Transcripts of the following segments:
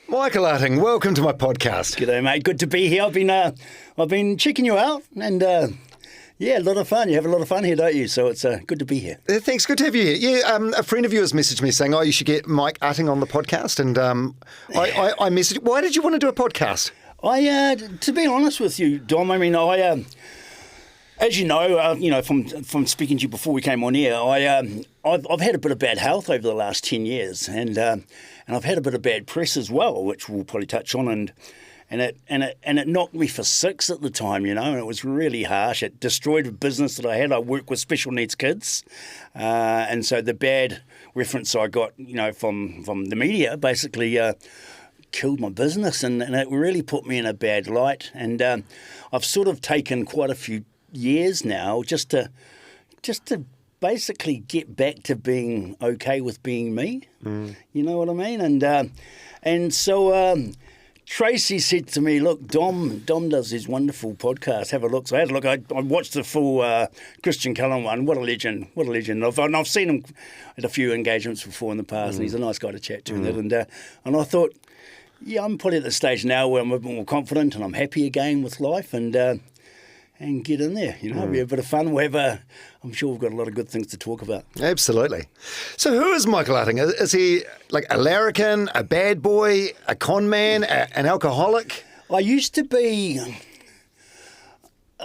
Michael Utting, welcome to my podcast. G'day, mate. Good to be here. I've been checking you out, and a lot of fun. You have a lot of fun here, don't you? So it's good to be here. Thanks, good to have you here. Yeah, a friend of yours messaged me saying, you should get Mike Utting on the podcast, and I messaged, why did you want to do a podcast? To be honest with you, Dom, I mean, as you know, from speaking to you before we came on air, I've had a bit of bad health over the last 10 years, and I've had a bit of bad press as well, which we'll probably touch on, and it knocked me for six at the time, and it was really harsh. It destroyed a business that I had. I work with special needs kids, and so the bad reference I got, from the media basically killed my business, and it really put me in a bad light. And I've sort of taken quite a few years now just to basically get back to being okay with being me. You know what I mean? And so Tracy said to me, look, Dom does his wonderful podcast. Have a look. So I had a look. I watched the full Christian Cullen one. What a legend. What a legend. I've seen him at a few engagements before in the past, and he's a nice guy to chat to. And I thought, I'm probably at the stage now where I'm a bit more confident and I'm happy again with life, and get in there, be a bit of fun. I'm sure we've got a lot of good things to talk about. Absolutely. So who is Michael Utting? Is he like a larrikin, a bad boy, a con man, an alcoholic? I used to be,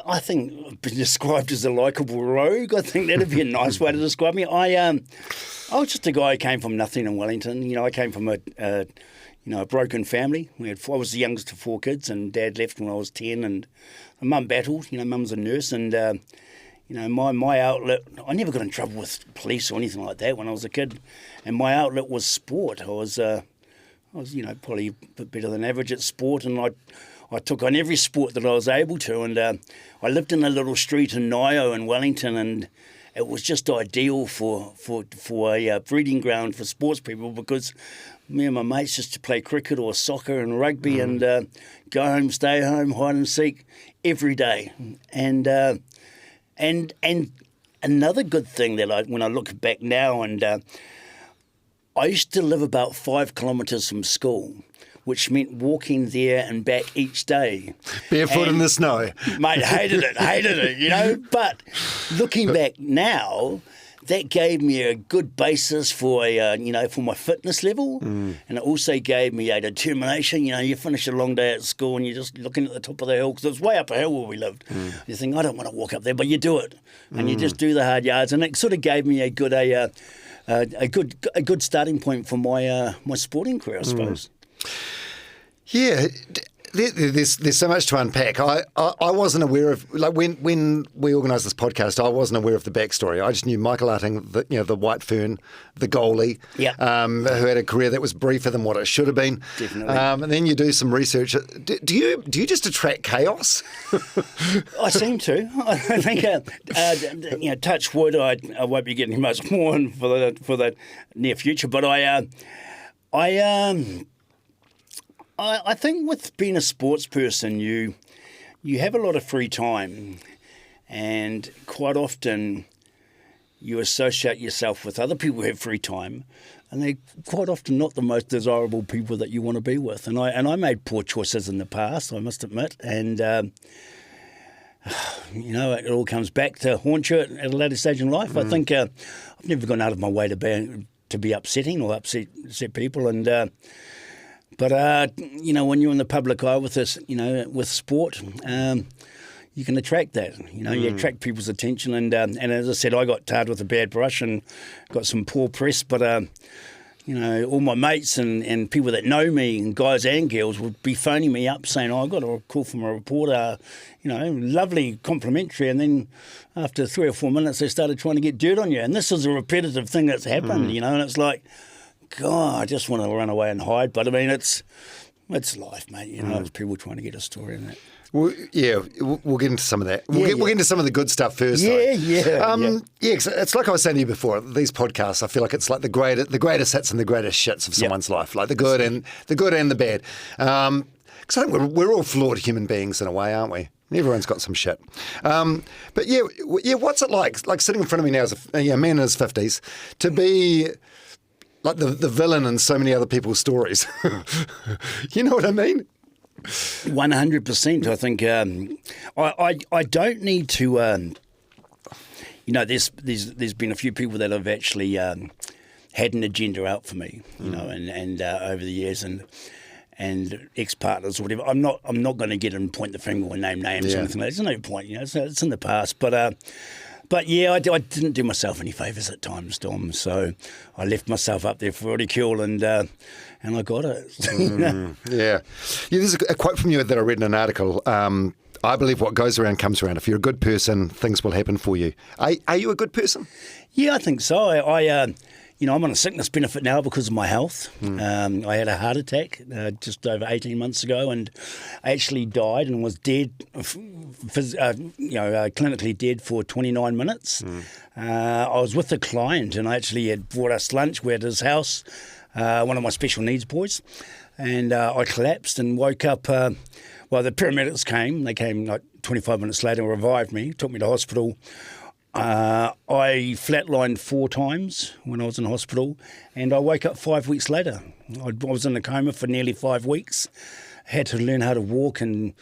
I think, described as a likeable rogue. I think that'd be a nice way to describe me. I was just a guy who came from nothing in Wellington. I came from a broken family. I was the youngest of four kids, and Dad left when I was 10, and Mum battled. Mum's a nurse, and my outlet. I never got in trouble with police or anything like that when I was a kid, and my outlet was sport. I was probably a bit better than average at sport, and I took on every sport that I was able to, and I lived in a little street in Nio in Wellington, and it was just ideal for a breeding ground for sports people, because me and my mates used to play cricket or soccer and rugby, and go home, stay home, hide and seek every day. And another good thing that when I look back now, and I used to live about 5 kilometres from school, which meant walking there and back each day. Barefoot in the snow. Mate, hated it, But looking back now, that gave me a good basis for for my fitness level, and it also gave me a determination. You finish a long day at school and you're just looking at the top of the hill, because it was way up a hill where we lived. You think, I don't want to walk up there, but you do it, and you just do the hard yards, and it sort of gave me a good starting point for my sporting career, I suppose. Yeah. There's so much to unpack. I wasn't aware of, like, when we organised this podcast, I wasn't aware of the backstory. I just knew Michael Utting, the White Fern, the goalie, who had a career that was briefer than what it should have been. Definitely. And then you do some research. Do you just attract chaos? I seem to. I think, touch wood, I won't be getting much more for the near future. But I think with being a sports person, you have a lot of free time, and quite often you associate yourself with other people who have free time, and they're quite often not the most desirable people that you want to be with. And I made poor choices in the past, I must admit, and it all comes back to haunt you at a later stage in life. I think I've never gone out of my way to be upsetting or upset people, and. But, when you're in the public eye with this, with sport, you can attract that. You attract people's attention. And as I said, I got tarred with a bad brush and got some poor press. But, all my mates and people that know me, and guys and girls, would be phoning me up saying, I got a call from a reporter, lovely complimentary. And then after 3 or 4 minutes, they started trying to get dirt on you. And this is a repetitive thing that's happened, and it's like, God, I just want to run away and hide. But I mean, it's life, mate. It's people trying to get a story in that. Well, yeah, we'll get into some of that. We'll get into some of the good stuff first. Yeah. It's like I was saying to you before. These podcasts, I feel like it's like the greatest hits and the greatest shits of someone's life, like the good and the bad. Because I think we're all flawed human beings in a way, aren't we? Everyone's got some shit. But what's it like? Like sitting in front of me now as a man in his 50s, to be like the villain in so many other people's stories. You know what I mean? 100%. I think I don't need to. There's been a few people that have actually had an agenda out for me, and over the years and ex-partners or whatever. I'm not going to get and point the finger or name names or anything like that. There's no point, it's in the past. But yeah, I didn't do myself any favours at times, Dom. So I left myself up there for ridicule and I got it. Yeah. There's a quote from you that I read in an article. I believe what goes around comes around. If you're a good person, things will happen for you. Are you a good person? Yeah, I think so. I'm on a sickness benefit now because of my health. I had a heart attack just over 18 months ago and I actually died and was dead, clinically dead for 29 minutes. I was with a client and I actually had brought us lunch. We had his house, one of my special needs boys, and I collapsed and woke up. The paramedics came. They came like 25 minutes later and revived me, took me to hospital. I flatlined 4 times when I was in hospital, and I woke up 5 weeks later. I was in a coma for nearly 5 weeks. Had to learn how to walk and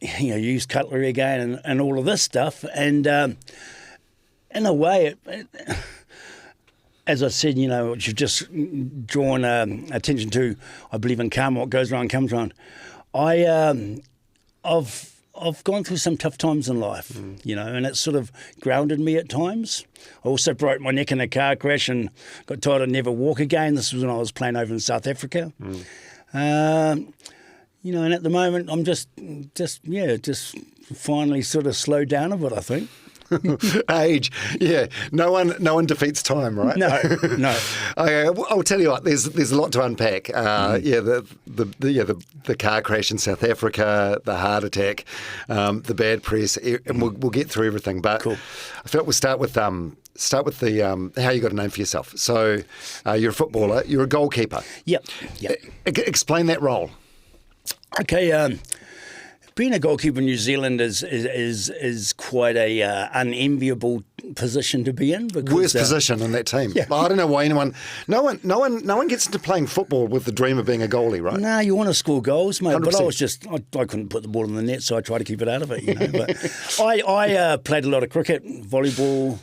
use cutlery again and all of this stuff. And in a way, as I said, what you've just drawn attention to, I believe in karma. What goes around comes around. I've gone through some tough times in life, and it sort of grounded me at times. I also broke my neck in a car crash and got told I'd never walk again. This was when I was playing over in South Africa. And at the moment I'm just finally sort of slowed down a bit, I think. Age, yeah. No one defeats time, right? No. Okay, I'll tell you what. There's a lot to unpack. The car crash in South Africa, the heart attack, the bad press, and we'll get through everything. But cool. I felt we'll start with the how you got a name for yourself. So you're a footballer. You're a goalkeeper. Yep. Explain that role. Okay. Being a goalkeeper in New Zealand is quite a unenviable position to be in. Because, worst position in that team. Yeah. I don't know why no one gets into playing football with the dream of being a goalie, right? No, you want to score goals, mate. 100%. But I couldn't put the ball in the net, so I tried to keep it out of it. But I played a lot of cricket, volleyball.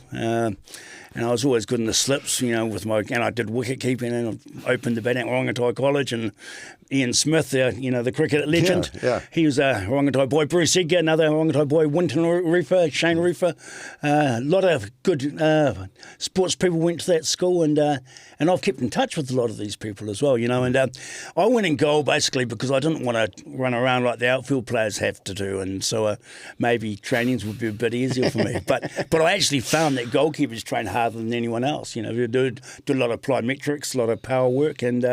And I was always good in the slips, and I did wicket keeping and I opened the bat at Ronaldinho College. And Ian Smith, the cricket legend, he was a Ronaldinho boy. Bruce Edgar, another Ronaldinho boy. Winton Rufer, Shane Rufer. A lot of good sports people went to that school, and I've kept in touch with a lot of these people as well, And I went in goal basically because I didn't want to run around like the outfield players have to do, and so maybe trainings would be a bit easier for me. But I actually found that goalkeepers train harder than anyone else. We do a lot of plyometrics, a lot of power work, and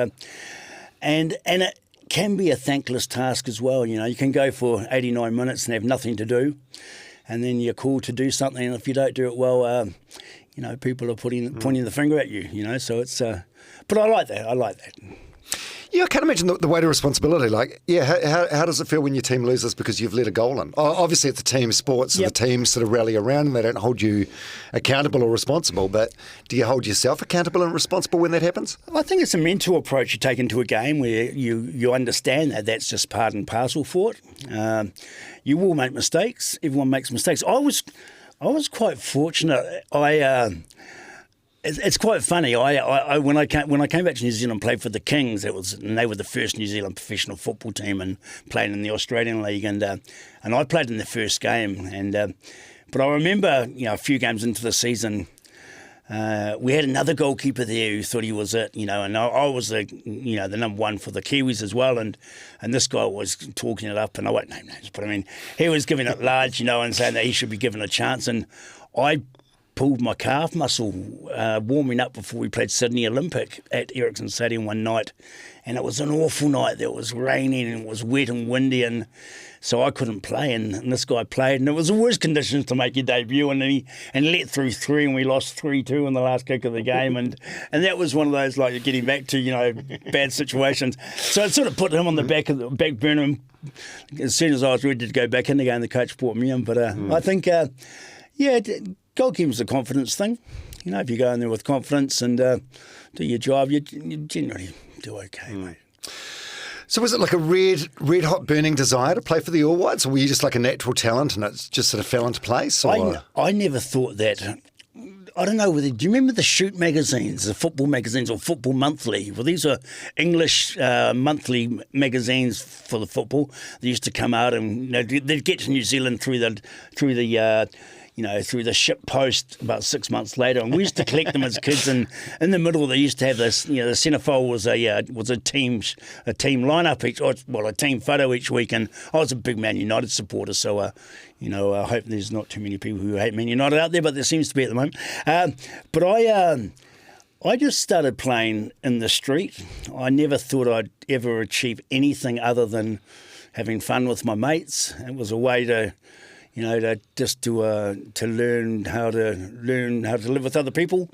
it can be a thankless task as well. You can go for 89 minutes and have nothing to do, and then you're called to do something, and if you don't do it well, people are pointing the finger at you. So it's. But I like that. Yeah, I can't imagine the weight of responsibility. Like, how does it feel when your team loses because you've let a goal in? Obviously, it's a team sport, so the team sort of rally around and they don't hold you accountable or responsible. But do you hold yourself accountable and responsible when that happens? I think it's a mental approach you take into a game where you understand that that's just part and parcel for it. You will make mistakes. Everyone makes mistakes. I was quite fortunate. It's quite funny. When I came back to New Zealand and played for the Kings, and they were the first New Zealand professional football team and played in the Australian League, and I played in the first game. But I remember, a few games into the season, we had another goalkeeper there who thought he was it, and I was the number one for the Kiwis as well, and this guy was talking it up, and I won't name names, but I mean, he was giving it large, and saying that he should be given a chance, and I pulled my calf muscle warming up before we played Sydney Olympic at Ericsson Stadium one night, and it was an awful night. It was raining and it was wet and windy, and so I couldn't play, and this guy played, and it was the worst conditions to make your debut, and let through 3, and we lost 3-2 in the last kick of the game, and that was one of those, like, getting back to, bad situations. So it sort of put him on the back burner. As soon as I was ready to go back in the game, the coach brought me in, but I think, goalkeeper's a confidence thing. You know, if you go in there with confidence and do your job, you generally do okay, mate. So was it like a red hot burning desire to play for the All Whites, or were you just like a natural talent and it just sort of fell into place? Or? I never thought that. I don't know whether, do you remember the Shoot magazines, the football magazines, or Football Monthly? Well, these are English monthly magazines for the football. They used to come out and they'd get to New Zealand through the ship post about 6 months later, and we used to collect them as kids. And in the middle, they used to have this. The centrefold was a team lineup a team photo each week. And I was a big Man United supporter, so I hope there's not too many people who hate Man United out there, but there seems to be at the moment. But I just started playing in the street. I never thought I'd ever achieve anything other than having fun with my mates. It was a way to learn how to live with other people.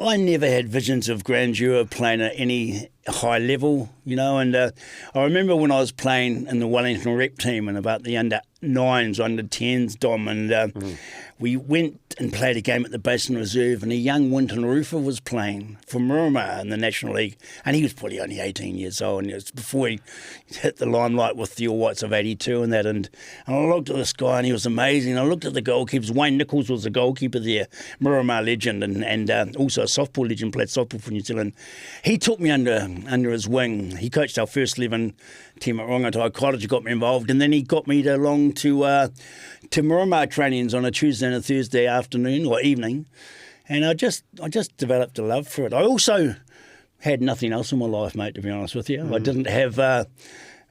I never had visions of grandeur playing at any high level, and I remember when I was playing in the Wellington rep team and about the under-9s, under-10s, Dom, and we went and played a game at the Basin Reserve, and a young Winton roofer was playing for Miramar in the National League, and he was probably only 18 years old, and it was before he hit the limelight with the All Whites of 82 and that, and I looked at this guy, and he was amazing. I looked at the goalkeepers. Wayne Nichols was the goalkeeper there, Miramar legend, and also a softball legend, played softball for New Zealand. He took me under his wing. He coached our first 11 team at Ronaldinho College, got me involved, and then he got me along to Miramar trainings on a Tuesday and a Thursday afternoon or evening, and I just developed a love for it. I also had nothing else in my life, mate, to be honest with you. I didn't have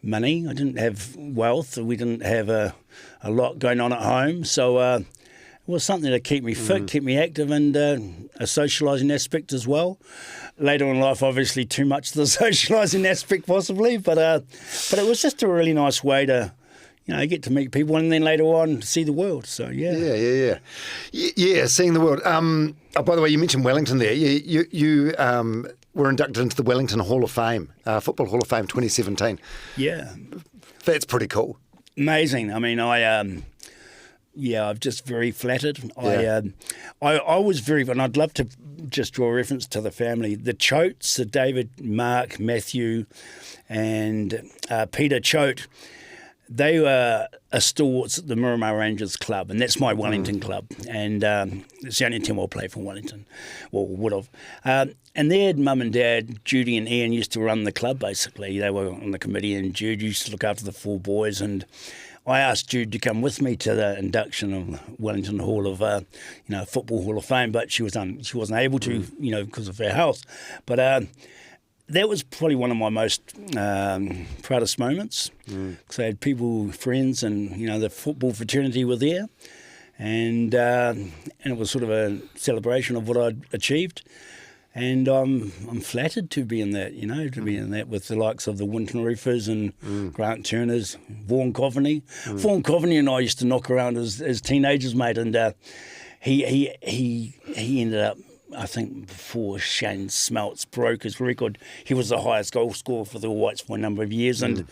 money, I didn't have wealth, we didn't have a lot going on at home, so it was something to keep me fit, keep me active, and a socialising aspect as well. Later in life, obviously, too much of the socialising aspect possibly, but it was just a really nice way to get to meet people and then later on see the world. So, yeah. Yeah, seeing the world. By the way, you mentioned Wellington there. You were inducted into the Wellington Hall of Fame, Football Hall of Fame 2017. Yeah. That's pretty cool. Amazing. I mean, I'm just very flattered. Yeah. I was and I'd love to just draw a reference to the family. The Choates, the David, Mark, Matthew, and Peter Choate, they were stalwarts at the Miramar Rangers Club, and that's my Wellington club. And it's the only team I'll play for Wellington, or would have. And their mum and dad, Judy and Ian, used to run the club, basically. They were on the committee, and Jude used to look after the 4 boys. And I asked Jude to come with me to the induction of Wellington Hall of, Football Hall of Fame, but she wasn't able to, because of her health. But that was probably one of my most proudest moments, because I had people, friends, and the football fraternity were there, and it was sort of a celebration of what I'd achieved, and I'm flattered to be in that, with the likes of the Winton Roofers and Grant Turners, Vaughan Coveney. Vaughan Coveney and I used to knock around as teenagers, mate, and he ended up, I think before Shane Smeltz broke his record, he was the highest goal scorer for the All Whites for a number of years. And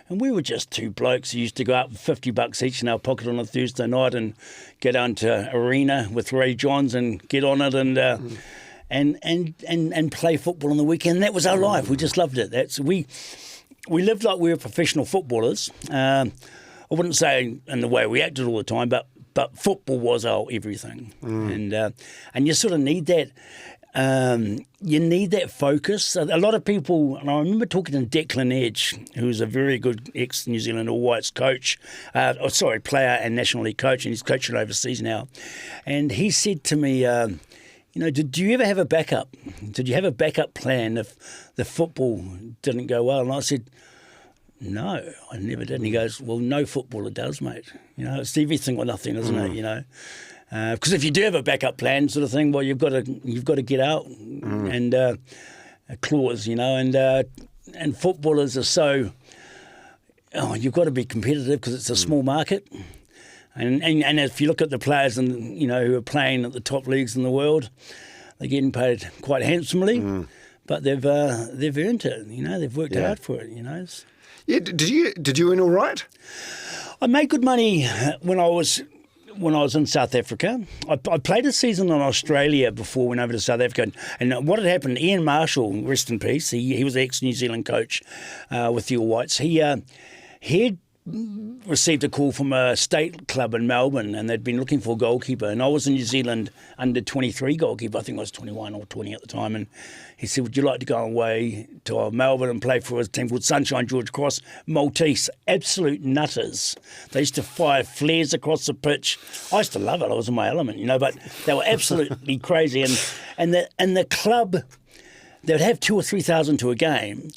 we were just 2 blokes who used to go out with $50 each in our pocket on a Thursday night and get down to Arena with Ray Johns and get on it and play football on the weekend. That was our life. We just loved it. We lived like we were professional footballers. I wouldn't say in the way we acted all the time, but football was our everything, and you sort of need that. You need that focus. A lot of people, and I remember talking to Declan Edge, who's a very good ex-New Zealand All Whites coach, player and National League coach, and he's coaching overseas now. And he said to me, did you ever have a backup? Did you have a backup plan if the football didn't go well? And I said, no, I never did. And he goes, well, no footballer does, mate. It's everything or nothing, isn't it? Because if you do have a backup plan, sort of thing, well, you've got to get out and a clause, and footballers are so. You've got to be competitive because it's a small market, and if you look at the players who are playing at the top leagues in the world, they're getting paid quite handsomely, but they've earned it. They've worked hard for it. Yeah, did you earn all right? I made good money when I was in South Africa. I played a season in Australia before I went over to South Africa. And what had happened, Ian Marshall, rest in peace, he was the ex-New Zealand coach with the All Whites. He had received a call from a state club in Melbourne, and they'd been looking for a goalkeeper. And I was in New Zealand under 23 goalkeeper. I think I was 21 or 20 at the time. And he said, would you like to go away to Melbourne and play for a team called Sunshine George Cross? Maltese, absolute nutters. They used to fire flares across the pitch. I used to love it. I was in my element, but they were absolutely crazy. And the club, they would have 2,000 or 3,000 to a game.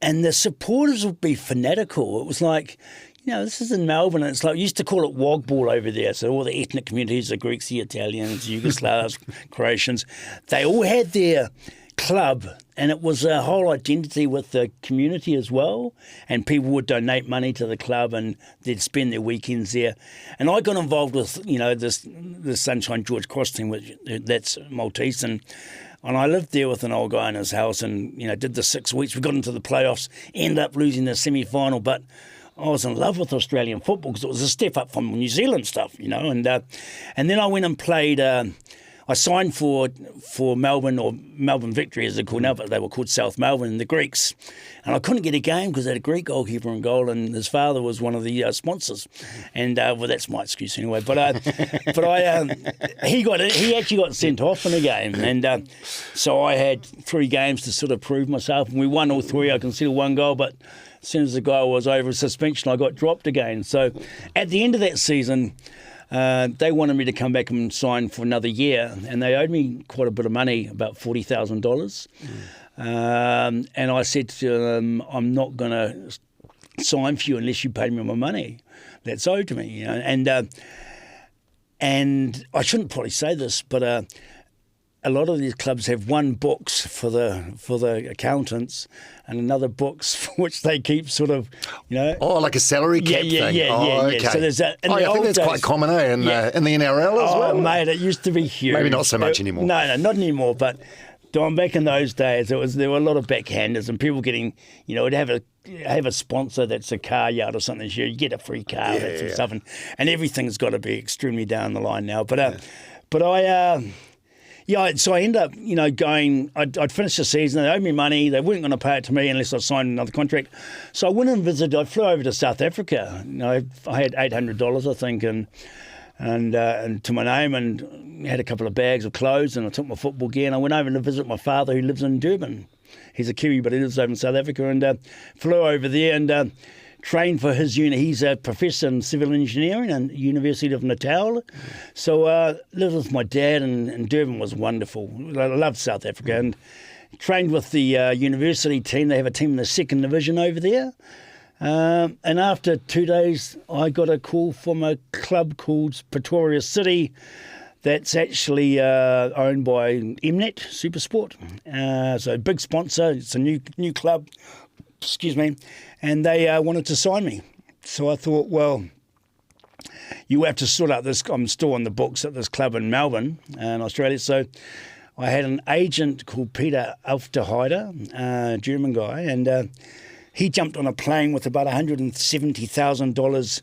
And the supporters would be fanatical. It was like, this is in Melbourne. And it's like, we used to call it wog ball over there. So all the ethnic communities, the Greeks, the Italians, Yugoslavs, Croatians, they all had their club. And it was a whole identity with the community as well. And people would donate money to the club and they'd spend their weekends there. And I got involved with, this Sunshine George Cross team, that's Maltese. And I lived there with an old guy in his house and, did the 6 weeks. We got into the playoffs, ended up losing the semi-final, but I was in love with Australian football because it was a step up from New Zealand stuff, and then I went and played. I signed for Melbourne, or Melbourne Victory as they're called now, but they were called South Melbourne, the Greeks. And I couldn't get a game because they had a Greek goalkeeper in goal, and his father was one of the sponsors. And that's my excuse anyway. But he actually got sent off in a game, and so I had 3 games to sort of prove myself, and we won all 3. I conceded 1 goal, but as soon as the guy was over suspension, I got dropped again. So at the end of that season, they wanted me to come back and sign for another year, and they owed me quite a bit of money, about $40,000. And I said to them, I'm not going to sign for you unless you pay me my money that's owed to me. And I shouldn't probably say this, but a lot of these clubs have one books for the accountants and another books for which they keep sort of, Oh, like a salary cap thing. Yeah. Okay. So there's that. I think that's quite common, in the NRL as well. Oh, mate, it used to be huge. Maybe not so much anymore. No, not anymore. But back in those days, there were a lot of backhanders and people getting, would have a sponsor that's a car yard or something. You get a free car, that sort of stuff, and everything's got to be extremely down the line now. But so I ended up, going. I'd finished the season. They owed me money. They weren't going to pay it to me unless I signed another contract. So I went and visited. I flew over to South Africa. I had $800, I think, and to my name, and had a couple of bags of clothes, and I took my football gear, and I went over to visit my father, who lives in Durban. He's a Kiwi, but he lives over in South Africa, and flew over there and trained for his uni. He's a professor in civil engineering at the University of Natal. So lived with my dad, and Durban was wonderful. I loved South Africa, and trained with the university team. They have a team in the 2nd division over there. And after 2 days, I got a call from a club called Pretoria City that's actually owned by Mnet Supersport. So a big sponsor. It's a new club. Excuse me. And they wanted to sign me. So I thought, well, you have to sort out this. I'm still on the books at this club in Melbourne, in Australia. So I had an agent called Peter Alfterheider, a German guy, and he jumped on a plane with about $170,000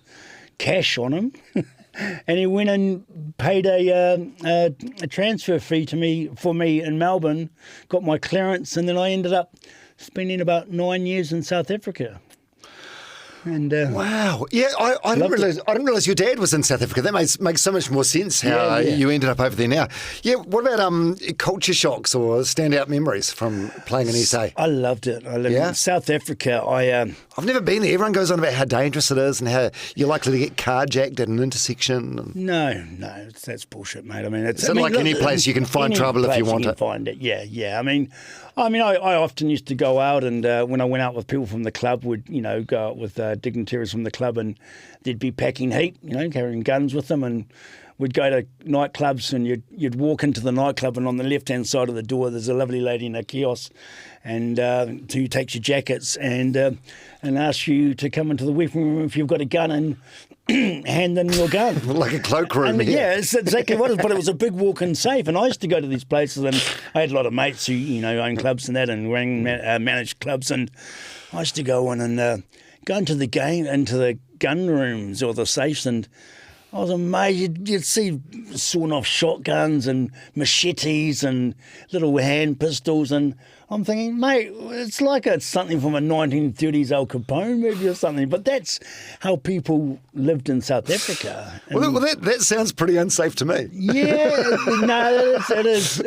cash on him. And he went and paid a transfer fee for me in Melbourne, got my clearance, and then I ended up spending about 9 years in South Africa. And wow, yeah, I didn't realize your dad was in South Africa. That makes so much more sense how you ended up over there now. Yeah, what about culture shocks or standout memories from playing in SA? I loved it. In South Africa. I've never been there. Everyone goes on about how dangerous it is and how you're likely to get carjacked at an intersection. No, that's bullshit, mate. I mean, it's like any place you can find trouble if you want it. Find it. Yeah. I mean, I often used to go out, and when I went out with people from the club, would go out with dignitaries from the club, and they'd be packing heat, carrying guns with them, and we'd go to nightclubs, and you'd walk into the nightclub, and on the left-hand side of the door, there's a lovely lady in a kiosk, and who takes your jackets and asks you to come into the weapon room if you've got a gun and hand in your gun. Like a cloakroom. Yeah, it's exactly what it is. But it was a big walk-in safe. And I used to go to these places, and I had a lot of mates who, own clubs and that, and managed clubs. And I used to go in and go into the gun rooms or the safes, and I was amazed. You'd see sawn off shotguns and machetes and little hand pistols, and I'm thinking, mate, it's like it's something from a 1930s Al Capone movie or something. But that's how people lived in South Africa. Well, that sounds pretty unsafe to me. Yeah, no, it is.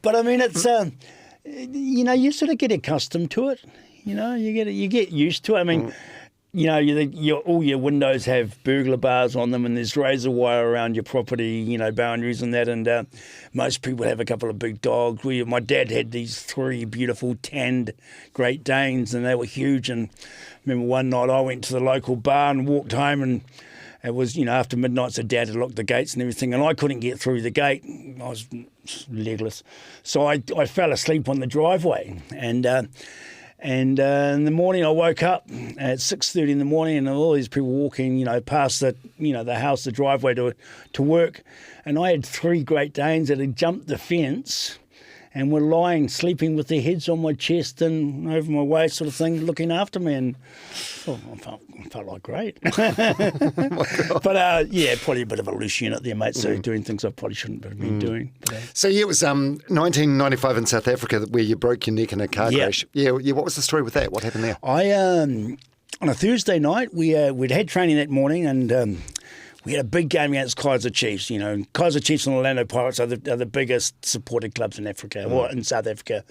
But I mean, it's you sort of get accustomed to it. You get used to it. I mean. All your windows have burglar bars on them, and there's razor wire around your property, boundaries and that. And most people have a couple of big dogs. My dad had these 3 beautiful tanned Great Danes, and they were huge. And I remember one night I went to the local bar and walked home, and it was, after midnight, so Dad had locked the gates and everything, and I couldn't get through the gate. I was legless. So I fell asleep on the driveway, and in the morning I woke up at 6:30 in the morning, and all these people walking, past the house, the driveway to work, and I had 3 Great Danes that had jumped the fence and were sleeping with their heads on my chest and over my waist, sort of thing, looking after me, and I felt like great. But probably a bit of a loose unit there, mate. So doing things I probably shouldn't have been doing. So it was 1995 in South Africa where you broke your neck in a car crash. Yeah. What was the story with that? What happened there? On a Thursday night, we'd had training that morning, and we had a big game against Kaiser Chiefs. Kaiser Chiefs and Orlando Pirates are the biggest supported clubs in Africa, or in South Africa.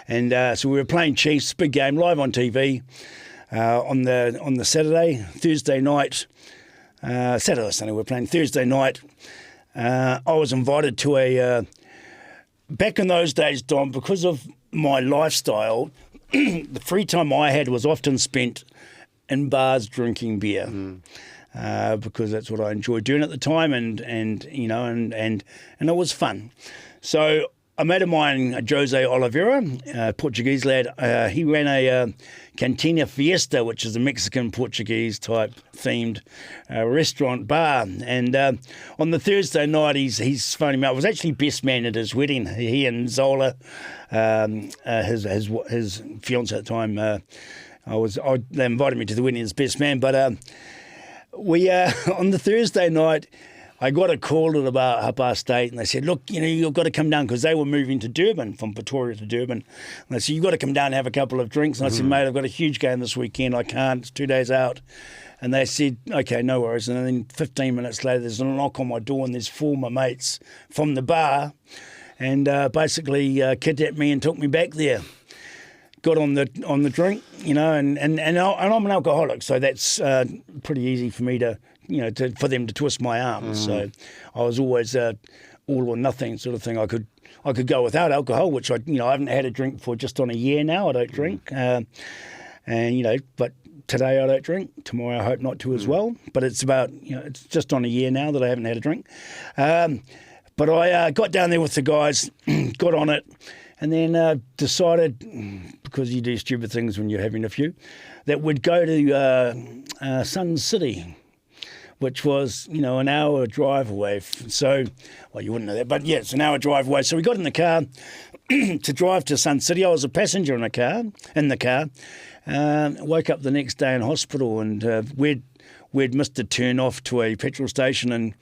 And so we were playing Chiefs, big game, live on TV on the Saturday. Thursday night, Saturday or Sunday, we were playing Thursday night. I was invited to back in those days, Dom, because of my lifestyle, the free time I had was often spent in bars drinking beer. Because that's what I enjoyed doing at the time, and it was fun. So a mate of mine, Jose Oliveira, a Portuguese lad, he ran a Cantina Fiesta, which is a Mexican Portuguese type themed restaurant bar. And on the Thursday night, he's phoning me up. I was actually best man at his wedding. He and Zola, his fiance at the time, they invited me to the wedding as best man, but. We on the Thursday night, I got a call at about 8:30, and they said, "Look, you've got to come down," because they were moving to Durban, from Pretoria to Durban. And they said, "You've got to come down and have a couple of drinks." And I said, "Mate, I've got a huge game this weekend. I can't. It's 2 days out." And they said, "Okay, no worries." And then 15 minutes later, there's a knock on my door, and there's 4 of my mates from the bar, and basically kidnapped me and took me back there. Got on the drink, and I'm an alcoholic, so that's pretty easy for me for them to twist my arm. So I was always all or nothing sort of thing. I could go without alcohol, which I haven't had a drink for just on a year now. I don't drink, but today I don't drink. Tomorrow I hope not to as well. But it's about it's just on a year now that I haven't had a drink. But I got down there with the guys, got on it. And then decided, because you do stupid things when you're having a few, that we'd go to Sun City, which was, an hour drive away. So, well, you wouldn't know that, but yeah, it's an hour drive away. So we got in the car to drive to Sun City. I was a passenger in the car. Woke up the next day in hospital, and we'd missed a turn off to a petrol station and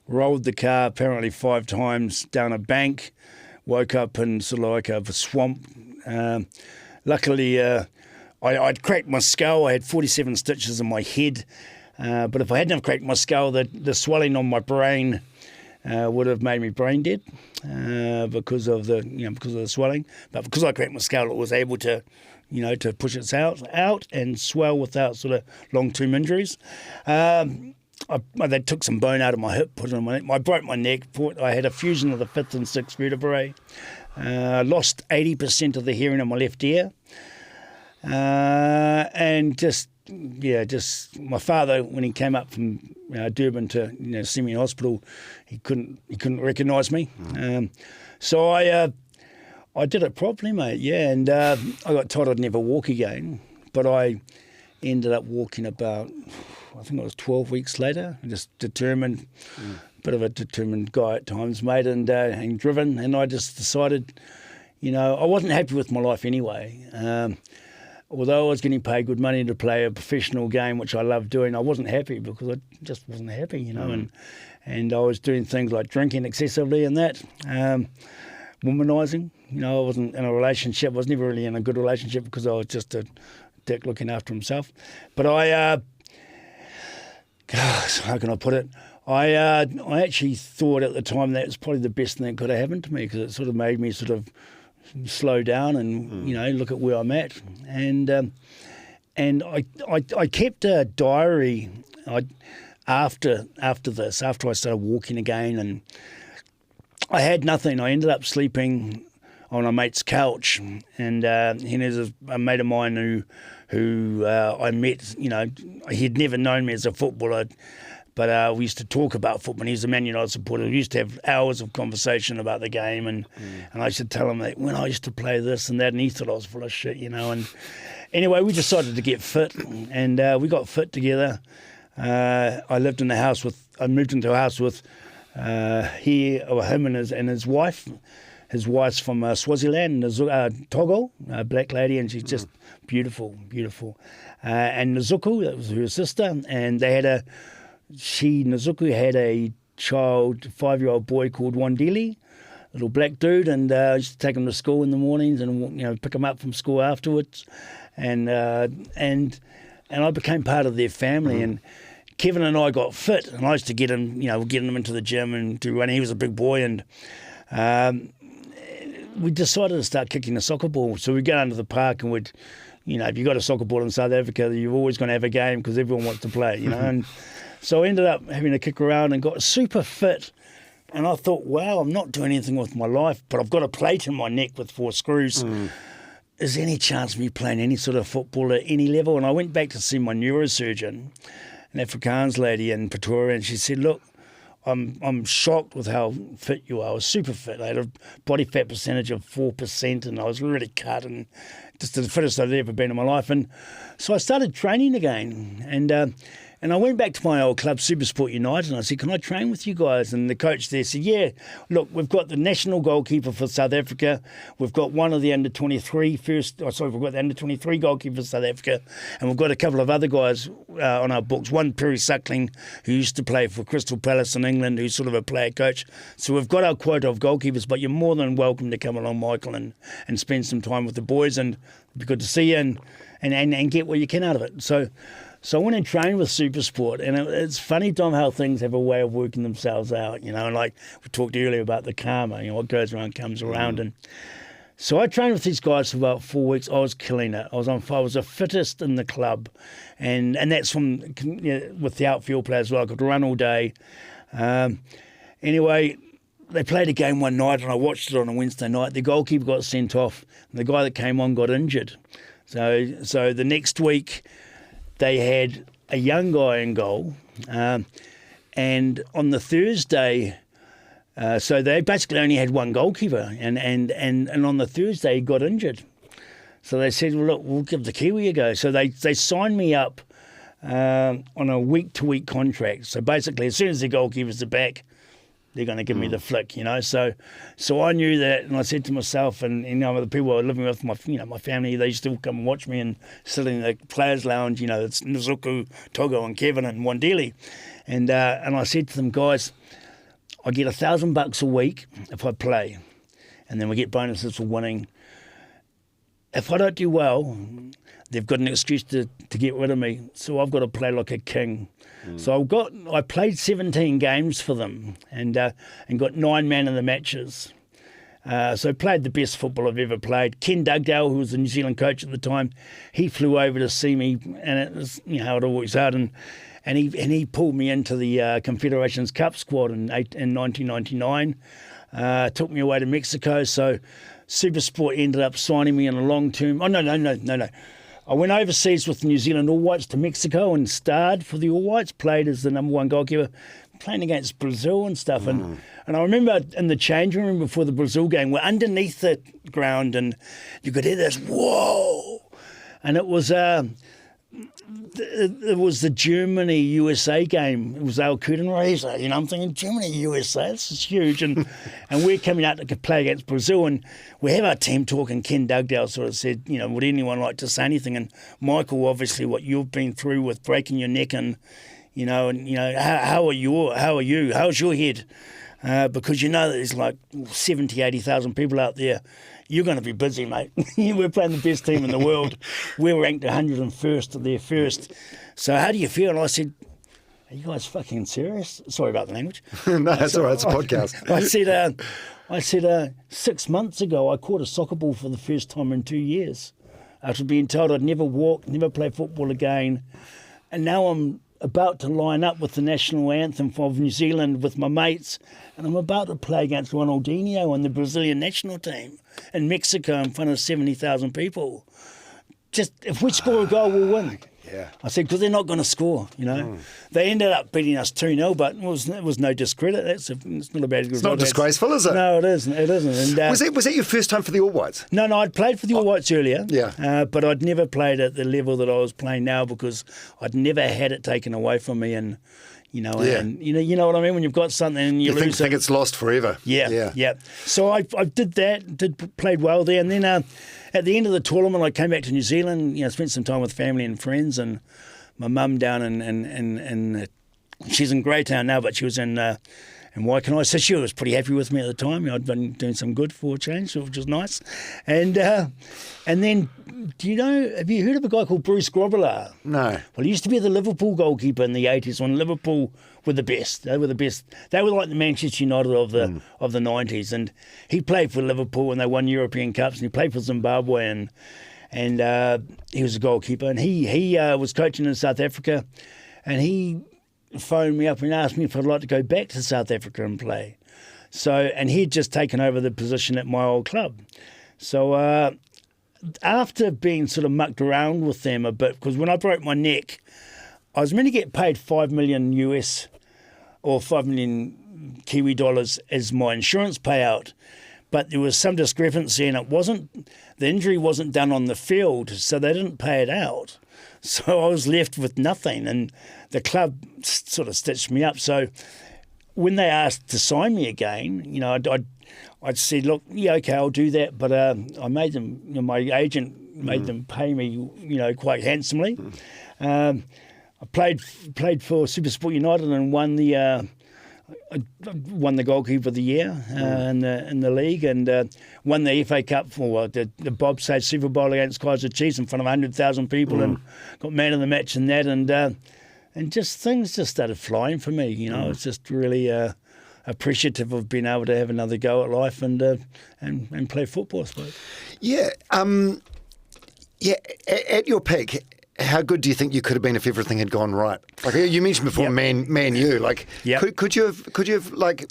rolled the car apparently 5 times down a bank. Woke up in sort of like a swamp. Luckily, I'd cracked my skull. I had 47 stitches in my head. But if I hadn't have cracked my skull, the swelling on my brain would have made me brain dead because of the swelling. But because I cracked my skull, it was able to push its out and swell without sort of long-term injuries. They took some bone out of my hip, put it on my neck. I broke my neck. I had a fusion of the 5th and 6th vertebrae. Lost 80% of the hearing in my left ear. And just my father, when he came up from Durban to see me in hospital, he couldn't recognise me. So I did it properly, mate. Yeah, and I got told I'd never walk again, but I ended up walking about, I think it was 12 weeks later. Just determined, bit of a determined guy at times, mate, and driven. And I just decided, I wasn't happy with my life anyway. although I was getting paid good money to play a professional game, which I loved doing, I wasn't happy because I just wasn't happy, you know, and I was doing things like drinking excessively and that, womanising. You know, I wasn't in a relationship. I was never really in a good relationship because I was just a dick looking after himself. But gosh, how can I put it? I actually thought at the time that was probably the best thing that could have happened to me because it sort of made me sort of slow down and you know, look at where I'm at. And I kept a diary after this, after I started walking again, and I had nothing. I ended up sleeping on a mate's couch, and he was a mate of mine who I met. You know, he'd never known me as a footballer, but we used to talk about football. He was a Man United supporter. We used to have hours of conversation about the game, and I used to tell him that when I used to play this and that, and he thought I was full of shit, you know. And anyway, we decided to get fit, and we got fit together. I lived in a house I moved into a house with him and his wife. His wife's from Swaziland, Togo, a black lady, and she's just beautiful, beautiful. And Nazuku, that was her sister, and Nazuku had a child, 5-year-old boy called Wandili, little black dude, and I used to take him to school in the mornings and, you know, pick him up from school afterwards, and I became part of their family. And Kevin and I got fit, and I used to get him into the gym and do running. He was a big boy, and we decided to start kicking the soccer ball. So we'd go down to the park and we'd, you know, if you got a soccer ball in South Africa, you're always going to have a game because everyone wants to play, you know. And so I ended up having to kick around and got super fit. And I thought, wow, I'm not doing anything with my life, but I've got a plate in my neck with 4 screws. Is there any chance of me playing any sort of football at any level? And I went back to see my neurosurgeon, an Afrikaans lady in Pretoria, and she said, look, I'm shocked with how fit you are. I was super fit. I had a body fat percentage of 4%, and I was really cut and just the fittest I'd ever been in my life. And so I started training again, and I went back to my old club, Supersport United, and I said, can I train with you guys? And the coach there said, yeah, look, we've got the national goalkeeper for South Africa. We've got one of the under-23 we've got the under-23 goalkeeper for South Africa, and we've got a couple of other guys on our books. One, Perry Suckling, who used to play for Crystal Palace in England, who's sort of a player coach. So we've got our quota of goalkeepers, but you're more than welcome to come along, Michael, and spend some time with the boys, and it'd be good to see you and get what you can out of it. So I went and trained with Supersport, and it's funny, Tom, how things have a way of working themselves out, you know. And like we talked earlier about the karma, you know, what goes around comes around. And so I trained with these guys for about 4 weeks. I was killing it. I was the fittest in the club, and that's from, you know, with the outfield players as well. I could run all day. Anyway, they played a game one night, and I watched it on a Wednesday night. The goalkeeper got sent off, and the guy that came on got injured. So the next week, they had a young guy in goal, and on the Thursday, so they basically only had one goalkeeper, and on the Thursday he got injured. So they said, well, look, we'll give the Kiwi a go. So they signed me up on a week-to-week contract. So basically, as soon as the goalkeepers are back, they're going to give me the flick, you know. So I knew that, and I said to myself, and you know, the people I was living with, my family, they still come and watch me and sit in the players' lounge. You know, it's Nazuku, Togo, and Kevin and Wandili, and I said to them, guys, I get $1,000 a week if I play, and then we get bonuses for winning. If I don't do well, they've got an excuse to get rid of me, so I've got to play like a king. So I played 17 games for them and got 9 man of the matches. So I played the best football I've ever played. Ken Dugdale, who was the New Zealand coach at the time, he flew over to see me, and it was, you know, how it always is. And he pulled me into the Confederations Cup squad in 1999. Took me away to Mexico. So Supersport ended up signing me in a long-term. Oh no. I went overseas with the New Zealand All Whites to Mexico and starred for the All Whites, played as the number 1 goalkeeper, playing against Brazil and stuff. And I remember in the changing room before the Brazil game, we're underneath the ground and you could hear this, whoa! And it was it was the Germany-USA game. It was our curtain raiser. I'm thinking, Germany-USA, this is huge. And we're coming out to play against Brazil, and we have our team talk, and Ken Dugdale sort of said, would anyone like to say anything? And Michael, obviously, what you've been through with breaking your neck and, how are you? How's your head? Because there's like 70, 80,000 people out there. You're going to be busy, mate. We're playing the best team in the world. We're ranked 101st, they're first. So how do you feel? And I said, are you guys fucking serious? Sorry about the language. No, that's all right. It's a podcast. I said 6 months ago, I caught a soccer ball for the first time in 2 years. After being told I'd never walk, never play football again. And now I'm about to line up with the national anthem of New Zealand with my mates, and I'm about to play against Ronaldinho on the Brazilian national team in Mexico in front of 70,000 people. Just if we score a goal, we'll win. Yeah. I said, because they're not going to score, They ended up beating us 2-0, but it was no discredit. It's not a bad result. It's not disgraceful, is it? No, it isn't. It isn't. And, was that your first time for the All Whites? No, I'd played for the All Whites earlier. Yeah. But I'd never played at the level that I was playing now because I'd never had it taken away from me. And, and you know what I mean? When you've got something and you lose think it's lost forever. Yeah. So I did that, played well there. And then at the end of the tournament, I came back to New Zealand, spent some time with family and friends, and my mum down in she's in Greytown now, but she was in Waikanae. So she was pretty happy with me at the time. I'd been doing some good for a change, which was nice. And then, have you heard of a guy called Bruce Grobbelaar? No. Well, he used to be the Liverpool goalkeeper in the 80s when Liverpool were the best. They were the best. They were like the Manchester United of the 90s. And he played for Liverpool and they won European Cups, and he played for Zimbabwe, and he was a goalkeeper. And he was coaching in South Africa, and he phoned me up and asked me if I'd like to go back to South Africa and play. And he'd just taken over the position at my old club. So after being sort of mucked around with them a bit, because when I broke my neck, I was meant to get paid $5 million US or 5 million Kiwi dollars as my insurance payout, but there was some discrepancy, and the injury wasn't done on the field, so they didn't pay it out. So I was left with nothing, and the club sort of stitched me up. So when they asked to sign me again, I'd said, look, yeah, okay, I'll do that. But I made them, my agent made them pay me, quite handsomely. I played for Supersport United and won the goalkeeper of the year in the league, and won the FA Cup for the bobsleigh Super Bowl against Kaiser Chiefs in front of 100,000 people, and got man of the match in that, and just things just started flying for me. It's just really appreciative of being able to have another go at life and play football, I suppose. Yeah. At your peak, how good do you think you could have been if everything had gone right? Like you mentioned before, Man U. Like, could you have like,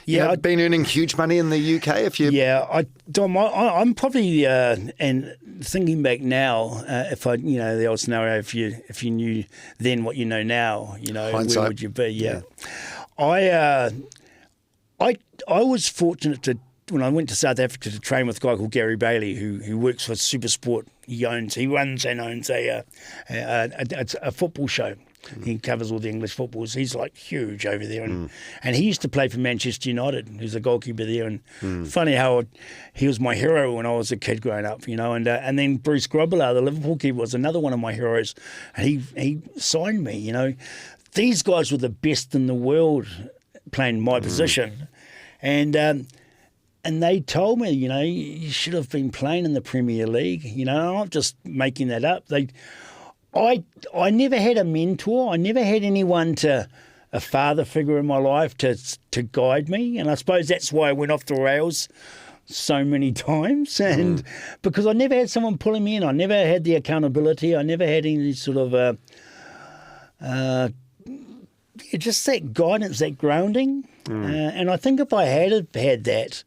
been earning huge money in the UK if you? Yeah, Dom, I'm probably and thinking back now, if I, the old scenario, if you knew then what you know now, Hindsight. Where would you be? Yeah. I was fortunate to. When I went to South Africa to train with a guy called Gary Bailey, who works for Supersport, he runs and owns a football show. He covers all the English footballs. He's like huge over there, and he used to play for Manchester United. He's a goalkeeper there, and funny how he was my hero when I was a kid growing up, And then Bruce Grobbelaar, the Liverpool keeper, was another one of my heroes, and he signed me. These guys were the best in the world playing my position, and they told me, you should have been playing in the Premier League. I'm not just making that up. I never had a mentor. I never had anyone a father figure in my life to guide me. And I suppose that's why I went off the rails so many times. And because I never had someone pulling me in. I never had the accountability. I never had any sort of just that guidance, that grounding. And I think if I had had that,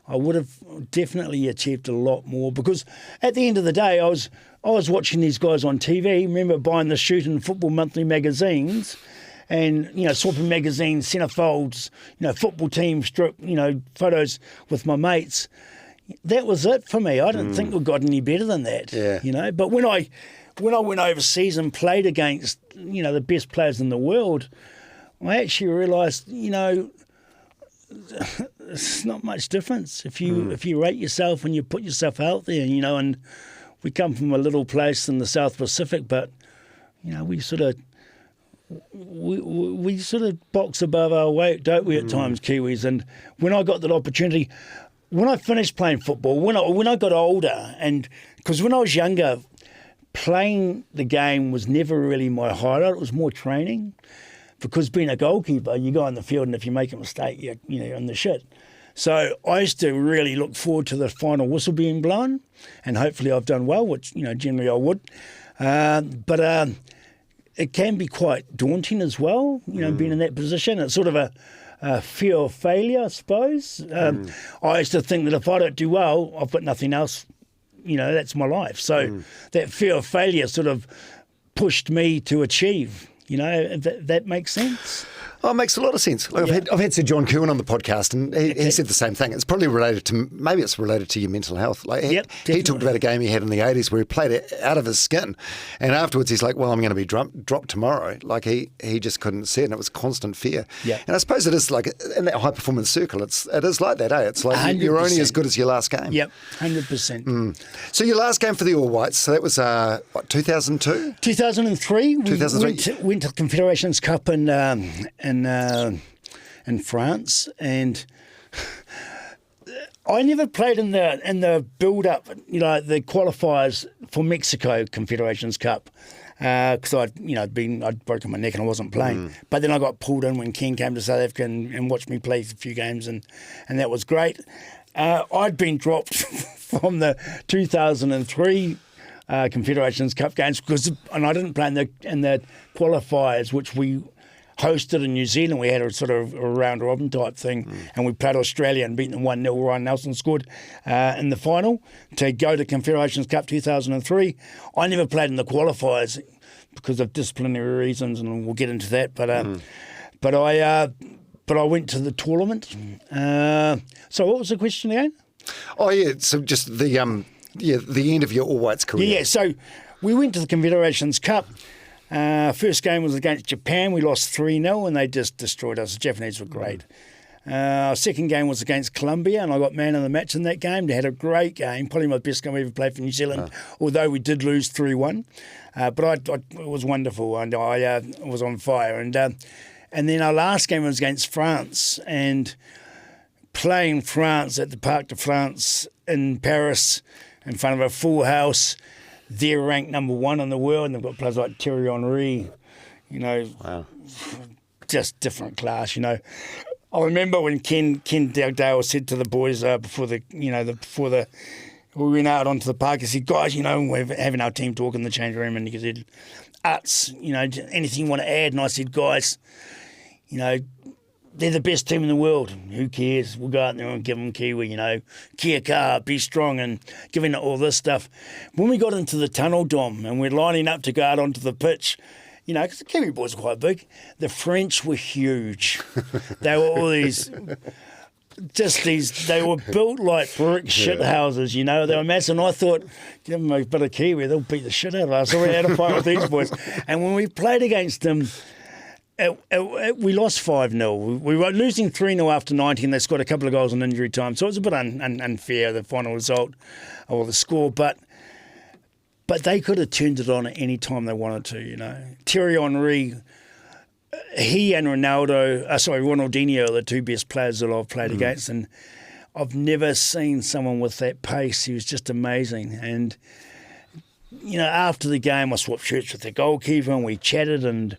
I would have definitely achieved a lot more, because at the end of the day, I was watching these guys on TV. Remember buying the Shoot and Football Monthly magazines, and swapping magazines, centrefolds, football team strip, photos with my mates. That was it for me. I didn't think we got any better than that. Yeah. But when when I went overseas and played against, the best players in the world, I actually realised, it's not much difference if you rate yourself and you put yourself out there, and we come from a little place in the South Pacific, but, we sort of box above our weight, don't we, at times, Kiwis? And when I got that opportunity, when I finished playing football, when I got older, and because when I was younger, playing the game was never really my highlight. It was more training, because being a goalkeeper, you go on the field and if you make a mistake, you're in the shit. So I used to really look forward to the final whistle being blown, and hopefully I've done well, which generally I would. But it can be quite daunting as well, being in that position. It's sort of a fear of failure, I suppose. I used to think that if I don't do well, I've got nothing else. That's my life. So that fear of failure sort of pushed me to achieve. If that makes sense. Oh, it makes a lot of sense. Like I've had Sir John Kirwan on the podcast, and he said the same thing. It's probably related to your mental health. Like he talked about a game he had in the 80s where he played it out of his skin, and afterwards he's like, "Well, I'm going to be dropped tomorrow." Like he just couldn't see it, and it was constant fear. Yeah. And I suppose it is like in that high performance circle. It is like that, eh? It's like 100%. You're only as good as your last game. Yep, 100%. So your last game for the All Whites, so that was 2002? 2003. 2003. We went to the Confederations Cup in France, and I never played in the build up, the qualifiers for Mexico Confederations Cup, because I'd broken my neck and I wasn't playing. But then I got pulled in when Ken came to South Africa and watched me play a few games, and that was great. I'd been dropped from the 2003 Confederations Cup games and I didn't play in the qualifiers, which we hosted in New Zealand. We had a sort of a round robin type thing, and we played Australia and beat them 1-0. Ryan Nelson scored in the final to go to Confederations Cup 2003. I never played in the qualifiers because of disciplinary reasons, and we'll get into that. But I went to the tournament. So what was the question again? Oh yeah, so just the end of your All Whites career. Yeah, so we went to the Confederations Cup. First game was against Japan. We lost 3-0 and they just destroyed us. The Japanese were great. Second game was against Colombia, and I got man of the match in that game. They had a great game, probably my best game I ever played for New Zealand, although we did lose 3-1. But it was wonderful, and I was on fire. And then our last game was against France, and playing France at the Parc de France in Paris in front of a full house. They're ranked number 1 in the world, and they've got players like Thierry Henry, Wow. Just different class, I remember when Ken Dale said to the boys before we went out onto the park, he said, "Guys, we're having our team talk in the change room," and he said, "Uts, anything you want to add?" And I said, "Guys, they're the best team in the world. Who cares? We'll go out there and give them Kiwi, kia kaha, be strong," and giving it all this stuff. When we got into the tunnel, Dom, and we're lining up to go out onto the pitch, because the Kiwi boys are quite big, the French were huge. They were all they were built like brick shit houses, they were massive. And I thought, give them a bit of Kiwi, they'll beat the shit out of us. So we had a fight with these boys. And when we played against them, we lost 5-0. We were losing 3-0 after 90, and they scored a couple of goals in injury time. So it was a bit unfair, the final result or the score. But they could have turned it on at any time they wanted to, Thierry Henry, he and Ronaldinho are the two best players that I've played against. And I've never seen someone with that pace. He was just amazing. And, after the game, I swapped shirts with the goalkeeper and we chatted, and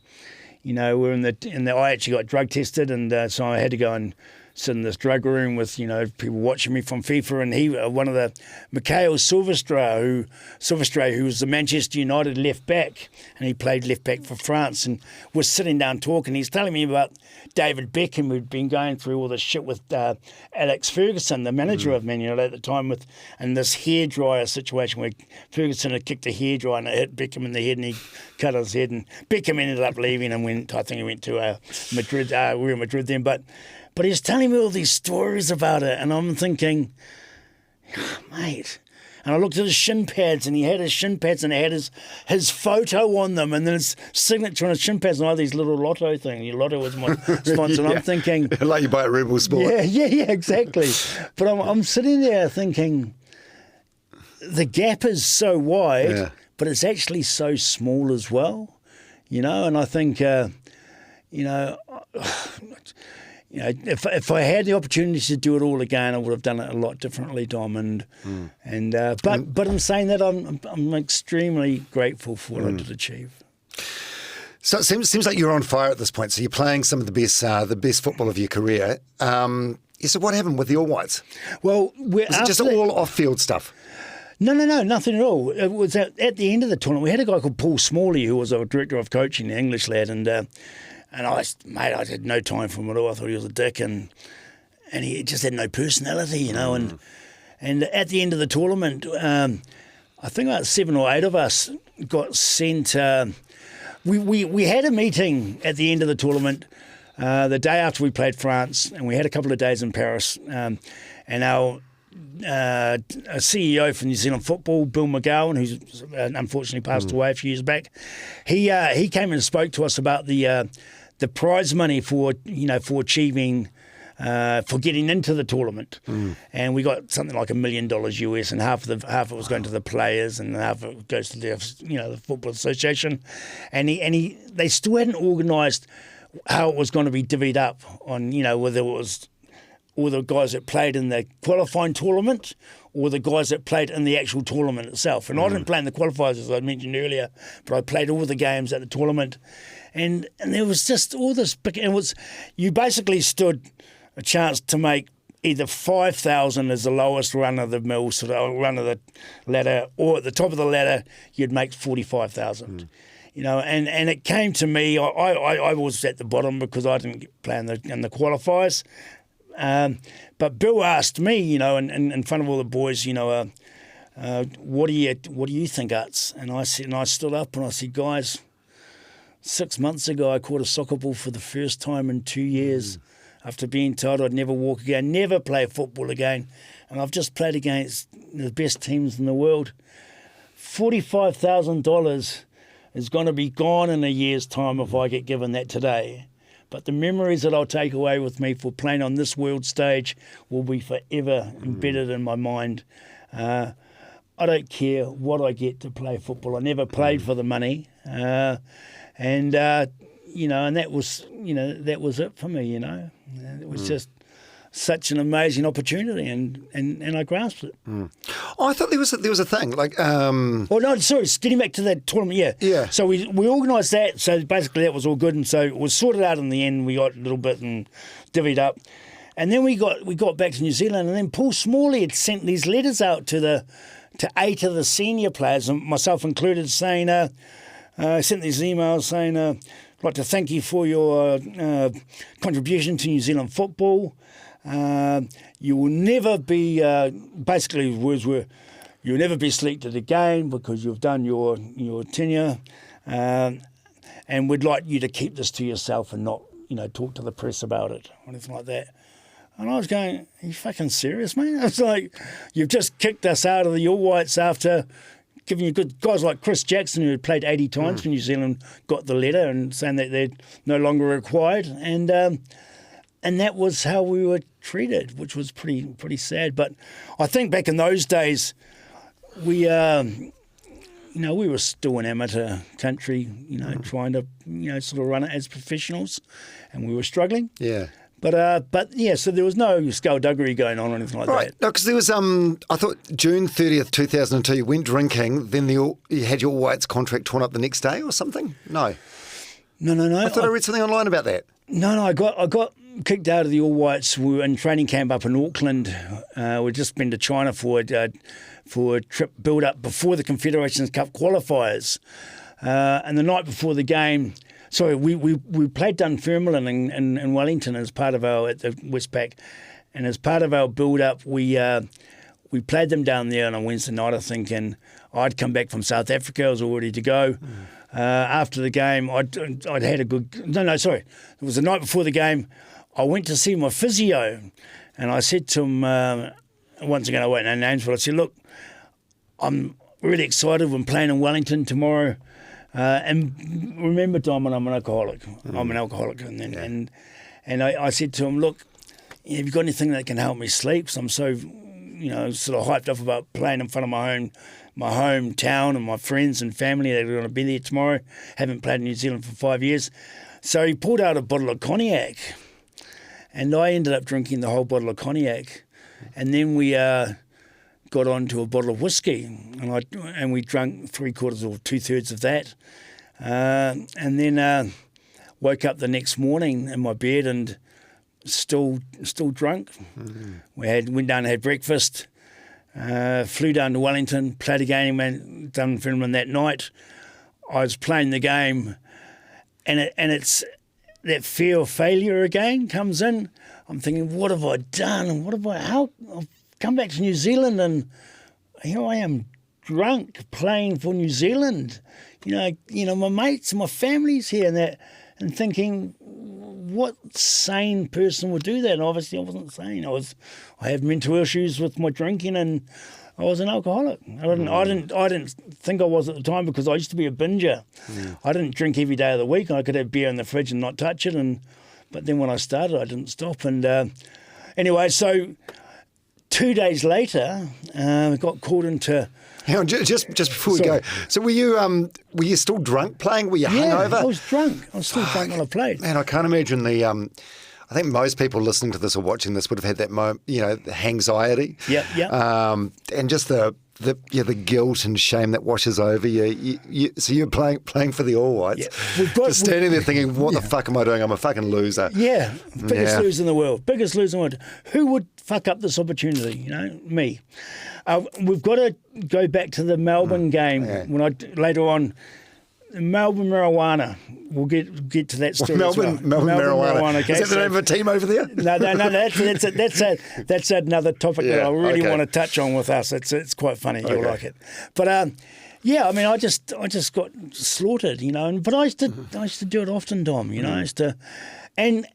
we're in the. I actually got drug tested, and so I had to go and sit in this drug room with people watching me from FIFA, and he one of the Michael Utting, who was the Manchester United left back, and he played left back for France, and was sitting down talking. He's telling me about David Beckham, who'd been going through all this shit with Alex Ferguson, the manager of Man United at the time, and this hairdryer situation where Ferguson had kicked a hairdryer and it hit Beckham in the head, and he cut his head, and Beckham ended up leaving and I think he went to Madrid, Real Madrid then, But he's telling me all these stories about it, and I'm thinking, mate. And I looked at his shin pads, and he had his shin pads, and it had his photo on them, and then his signature on his shin pads, and I had these little Lotto thing. Lotto was my sponsor, and I'm thinking... like you buy at Rebel Sport. Yeah, exactly. But I'm sitting there thinking, the gap is so wide, but it's actually so small as well, and I think, if I had the opportunity to do it all again, I would have done it a lot differently, Dom. But in saying that, I'm extremely grateful for what I did achieve. So it seems like you're on fire at this point. So you're playing some of the best football of your career. So what happened with the All Whites? Well, was it just all off-field stuff? No, nothing at all. It was at the end of the tournament. We had a guy called Paul Smalley, who was our director of coaching, the English lad, and I had no time for him at all. I thought he was a dick, and he just had no personality, And at the end of the tournament, I think about 7 or 8 of us got sent. We had a meeting at the end of the tournament, the day after we played France, and we had a couple of days in Paris, and our a CEO from New Zealand Football, Bill McGowan, who's unfortunately passed away a few years back, he came and spoke to us about the prize money for achieving for getting into the tournament, and we got something like $1 million US, and half of it was going to the players, and half of it goes to the Football Association, and they still hadn't organised how it was going to be divvied up on whether it was all the guys that played in the qualifying tournament or the guys that played in the actual tournament itself. And I didn't play in the qualifiers, as I mentioned earlier, but I played all the games at the tournament. And there was just all this big... You basically stood a chance to make either 5,000 as the lowest run of the mill, sort of run of the ladder, or at the top of the ladder, you'd make 45,000. And it came to me, I was at the bottom because I didn't play in the qualifiers. But Bill asked me, in front of all the boys, what do you think, Uts? And I stood up and I said, guys, 6 months ago I caught a soccer ball for the first time in 2 years after being told I'd never walk again, never play football again, and I've just played against the best teams in the world. $45,000 is going to be gone in a year's time if I get given that today. But the memories that I'll take away with me for playing on this world stage will be forever embedded in my mind. I don't care what I get to play football. I never played for the money, and that was it for me. It was just such an amazing opportunity, and I grasped it. Oh, I thought there was a thing like. Oh no, sorry. Getting back to that tournament, yeah. So we organised that. So basically, that was all good, and so it was sorted out in the end. We got a little bit and divvied up, and then we got back to New Zealand, and then Paul Smalley had sent these letters out to 8 of the senior players, and myself included, saying, sent these emails saying, I'd like to thank you for your contribution to New Zealand football. You will never be, basically his words were, you'll never be selected again because you've done your tenure, and we'd like you to keep this to yourself and not, talk to the press about it or anything like that. And I was going, are you fucking serious, mate? I was like, you've just kicked us out of the All Whites after giving you good guys like Chris Jackson, who had played 80 times for New Zealand, got the letter and saying that they're no longer required. And that was how we were treated, which was pretty sad. But I think back in those days, we were still an amateur country, trying to, sort of run it as professionals, and we were struggling. Yeah. But yeah, so there was no skullduggery going on or anything like that. No, because there was, I thought June 30th, 2002, you went drinking, then you had your All Whites contract torn up the next day or something? No. No. I thought I read something online about that. No, I got kicked out of the All Whites. We were in training camp up in Auckland. We'd just been to China for a trip build-up before the Confederations Cup qualifiers. And the night before the game... Sorry, we played Dunfermline in Wellington as part of at the Westpac, and as part of our build-up, we played them down there on a Wednesday night, I think, and I'd come back from South Africa. I was all ready to go. After the game, I'd had a good... No, sorry. It was the night before the game. I went to see my physio, and I said to him, once again, I won't name names, but I said, look, I'm really excited when playing in Wellington tomorrow. And remember, Dom, I'm an alcoholic. I'm an alcoholic. And then, and I said to him, look, have you got anything that can help me sleep? So I'm so, sort of hyped up about playing in front of my hometown and my friends and family that are going to be there tomorrow. Haven't played in New Zealand for 5 years. So he pulled out a bottle of cognac, and I ended up drinking the whole bottle of cognac. And then we got on to a bottle of whiskey, and we drank 3/4 or 2/3 of that. And then woke up the next morning in my bed and still drunk. Mm-hmm. Went down and had breakfast, flew down to Wellington, played a game, and done Finland that night. I was playing the game, and it's that fear of failure again comes in. I'm thinking, what have I done? How I've come back to New Zealand, and here I am drunk playing for New Zealand. My mates and my family's here, and thinking, what sane person would do that? And obviously I wasn't sane. I had mental issues with my drinking, and I was an alcoholic. I didn't think I was at the time, because I used to be a binger. I didn't drink every day of the week. I could have beer in the fridge and not touch it, but then when I started, I didn't stop. And anyway, so 2 days later, I got called into. Hang on, just before we go. So were you still drunk playing? Were you hungover? I was drunk. I was still drunk when I played. Man, I can't imagine the. I think most people listening to this or watching this would have had that moment, the anxiety. Yeah. And just the guilt and shame that washes over you. So you're playing for the All Whites. Yeah. Just standing there thinking, what the fuck am I doing? I'm a fucking loser. Yeah. Biggest loser in the world. Biggest loser in the world. Who would fuck up this opportunity? Me. We've got to go back to the Melbourne game when later on. Melbourne marijuana. We'll get to that story. Melbourne marijuana. Okay? Is that the name of a team over there? No. That's another topic that I really want to touch on with us. It's quite funny. You'll like it. But I just got slaughtered, But I used to do it often, Dom. I used to, and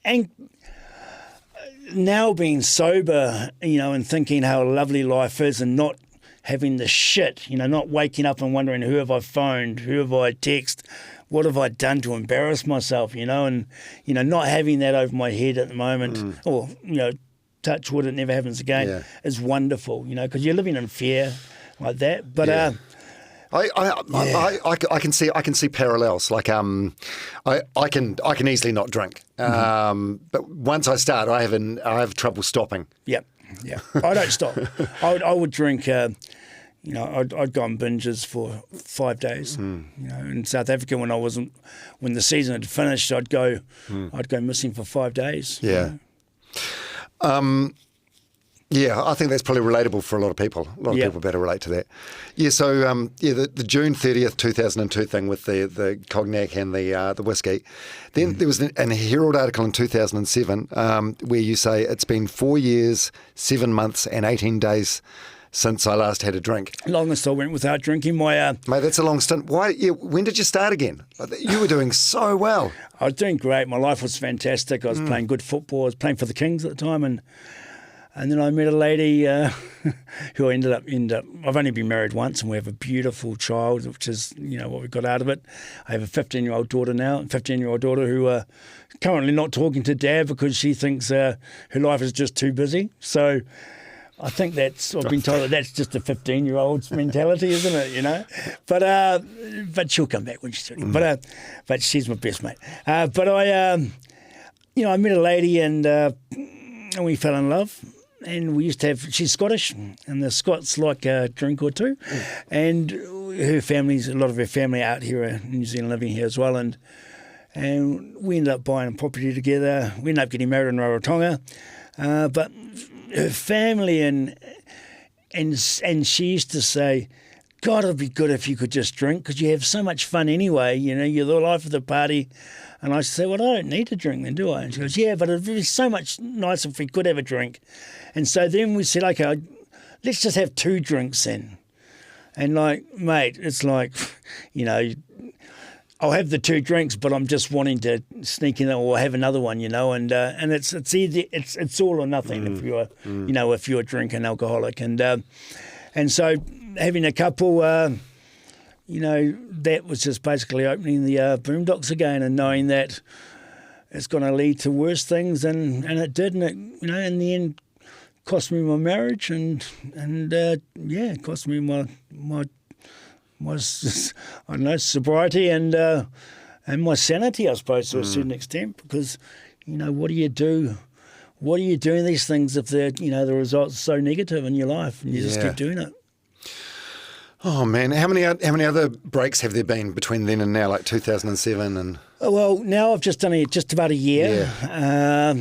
now being sober, and thinking how lovely life is, and not having the shit, not waking up and wondering, who have I phoned, who have I texted, what have I done to embarrass myself, and, not having that over my head at the moment, or, touch wood, it never happens again, is wonderful, because you're living in fear like that. But I can see parallels. Like I can easily not drink, but once I start, I have trouble stopping. Yep. Yeah, I don't stop. I would drink. I'd go on binges for 5 days. In South Africa, when the season had finished, I'd go missing for 5 days. Yeah. Yeah, I think that's probably relatable for a lot of people. A lot of people better relate to that. Yeah, so the June 30th, 2002 thing with the cognac and the whiskey. Then there was an Herald article in 2007 where you say it's been 4 years, 7 months and 18 days since I last had a drink. Longest I went without drinking. Mate, that's a long stint. Why? Yeah, when did you start again? You were doing so well. I was doing great. My life was fantastic. I was playing good football. I was playing for the Kings at the time, and then I met a lady who I ended up. I've only been married once, and we have a beautiful child, which is what we got out of it. I have a 15-year-old daughter now, who currently not talking to Dad because she thinks her life is just too busy. So I think I've been told that's just a 15-year-old's mentality, isn't it? But she'll come back when she's 30. But she's my best mate. But I met a lady and we fell in love. And we used to have, she's Scottish, and the Scots like a drink or two. And a lot of her family out here in New Zealand, living here as well. And we ended up buying a property together. We ended up getting married in Rarotonga. But her family and she used to say, God, it'd be good if you could just drink because you have so much fun anyway. You're the life of the party. And I said, well, I don't need to drink then, do I? And she goes, yeah, but it'd be so much nicer if we could have a drink. And so then we said, okay, let's just have 2 drinks then. And mate, it's like, I'll have the 2 drinks, but I'm just wanting to sneak in or have another one, and it's easy. It's all or nothing if you're, if you're a drinking alcoholic. And And so having a couple, that was just basically opening the boondocks again and knowing that it's going to lead to worse things, and it did, and it, in the end, cost me my marriage, and it cost me my I don't know, sobriety and my sanity, I suppose, to a certain extent, because what do you do? What do you do in these things if the results are so negative in your life, and you just keep doing it? Oh man, how many other breaks have there been between then and now, like 2007 and? Well, now I've just done it just about a year. Yeah.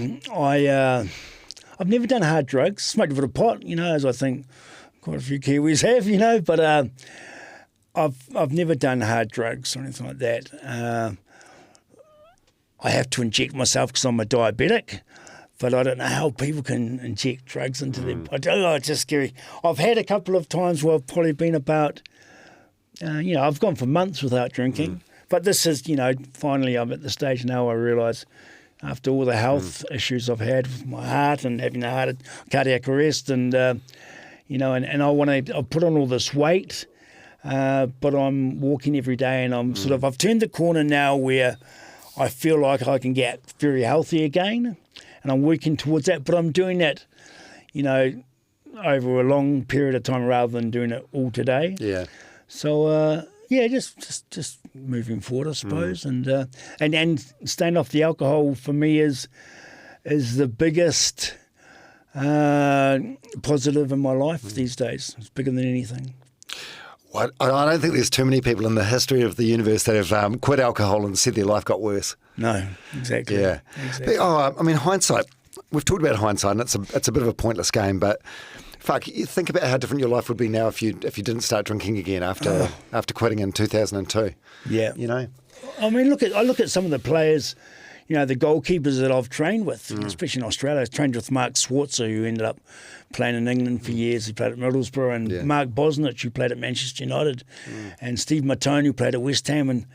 I've never done hard drugs. Smoked a bit of pot, as I think quite a few Kiwis have, but I've never done hard drugs or anything like that. I have to inject myself because I'm a diabetic, but I don't know how people can inject drugs into their body. Oh, it's just scary. I've had a couple of times where I've probably been about, I've gone for months without drinking. But this is, finally I'm at the stage now I realise after all the health issues I've had with my heart and having a cardiac arrest and, and I've put on all this weight, but I'm walking every day and I'm I've turned the corner now where I feel like I can get very healthy again, and I'm working towards that, but I'm doing that, over a long period of time rather than doing it all today. Yeah. So, just moving forward, I suppose, and staying off the alcohol for me is the biggest positive in my life these days. It's bigger than anything. Well, I don't think there's too many people in the history of the universe that have quit alcohol and said their life got worse. No, exactly. Yeah. Exactly. Hindsight. We've talked about hindsight, and it's a bit of a pointless game, but. Fuck, you think about how different your life would be now if you didn't start drinking again after quitting in 2002. Yeah. I look at some of the players, the goalkeepers that I've trained with, especially in Australia. I trained with Mark Schwarzer, who ended up playing in England for years. He played at Middlesbrough, and Mark Bosnich, who played at Manchester United, and Steve Matone, who played at West Ham. And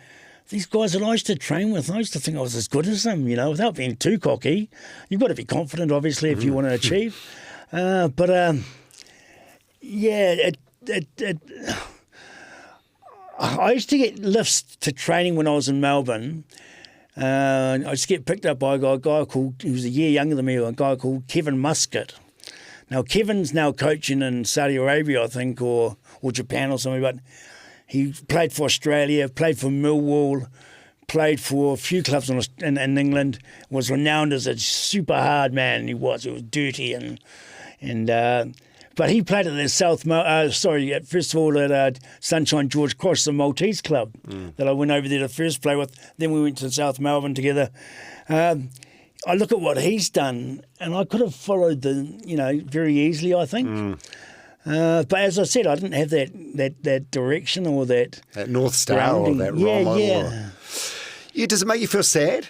these guys that I used to train with, I used to think I was as good as them, without being too cocky. You've got to be confident, obviously, if you want to achieve. I used to get lifts to training when I was in Melbourne. I used to get picked up by a guy called, he was a year younger than me, a guy called Kevin Muscat. Now, Kevin's now coaching in Saudi Arabia, I think, or Japan or something, but he played for Australia, played for Millwall, played for a few clubs in England, was renowned as a super hard man. He was dirty but he played at the first of all at Sunshine George Cross, the Maltese club that I went over there to first play with. Then we went to South Melbourne together. I look at what he's done, and I could have followed very easily, I think. But as I said, I didn't have that direction or that North Star grounding. Or that role model. Yeah. Does it make you feel sad?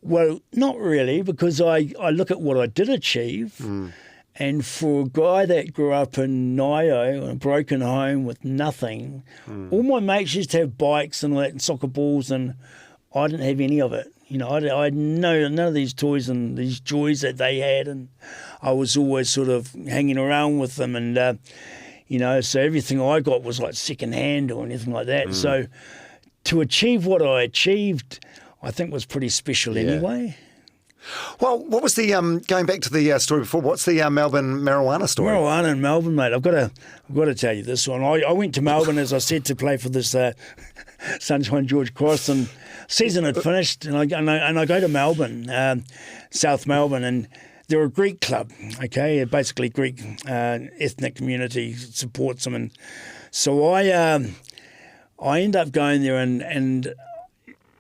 Well, not really, because I look at what I did achieve, and for a guy that grew up in Nio, in a broken home with nothing, all my mates used to have bikes and all that and soccer balls, and I didn't have any of it. I had none of these toys and these joys that they had, and I was always sort of hanging around with them, and so everything I got was like second hand or anything like that. So to achieve what I achieved, I think was pretty special anyway. Well, what was the going back to the story before? What's the Melbourne marijuana story? Marijuana in Melbourne, mate. I've got to tell you this one. I went to Melbourne, as I said, to play for this Sunshine George Cross, and season had finished, and I go to Melbourne, South Melbourne, and they're a Greek club. Okay, basically Greek ethnic community supports them, and so I end up going there, and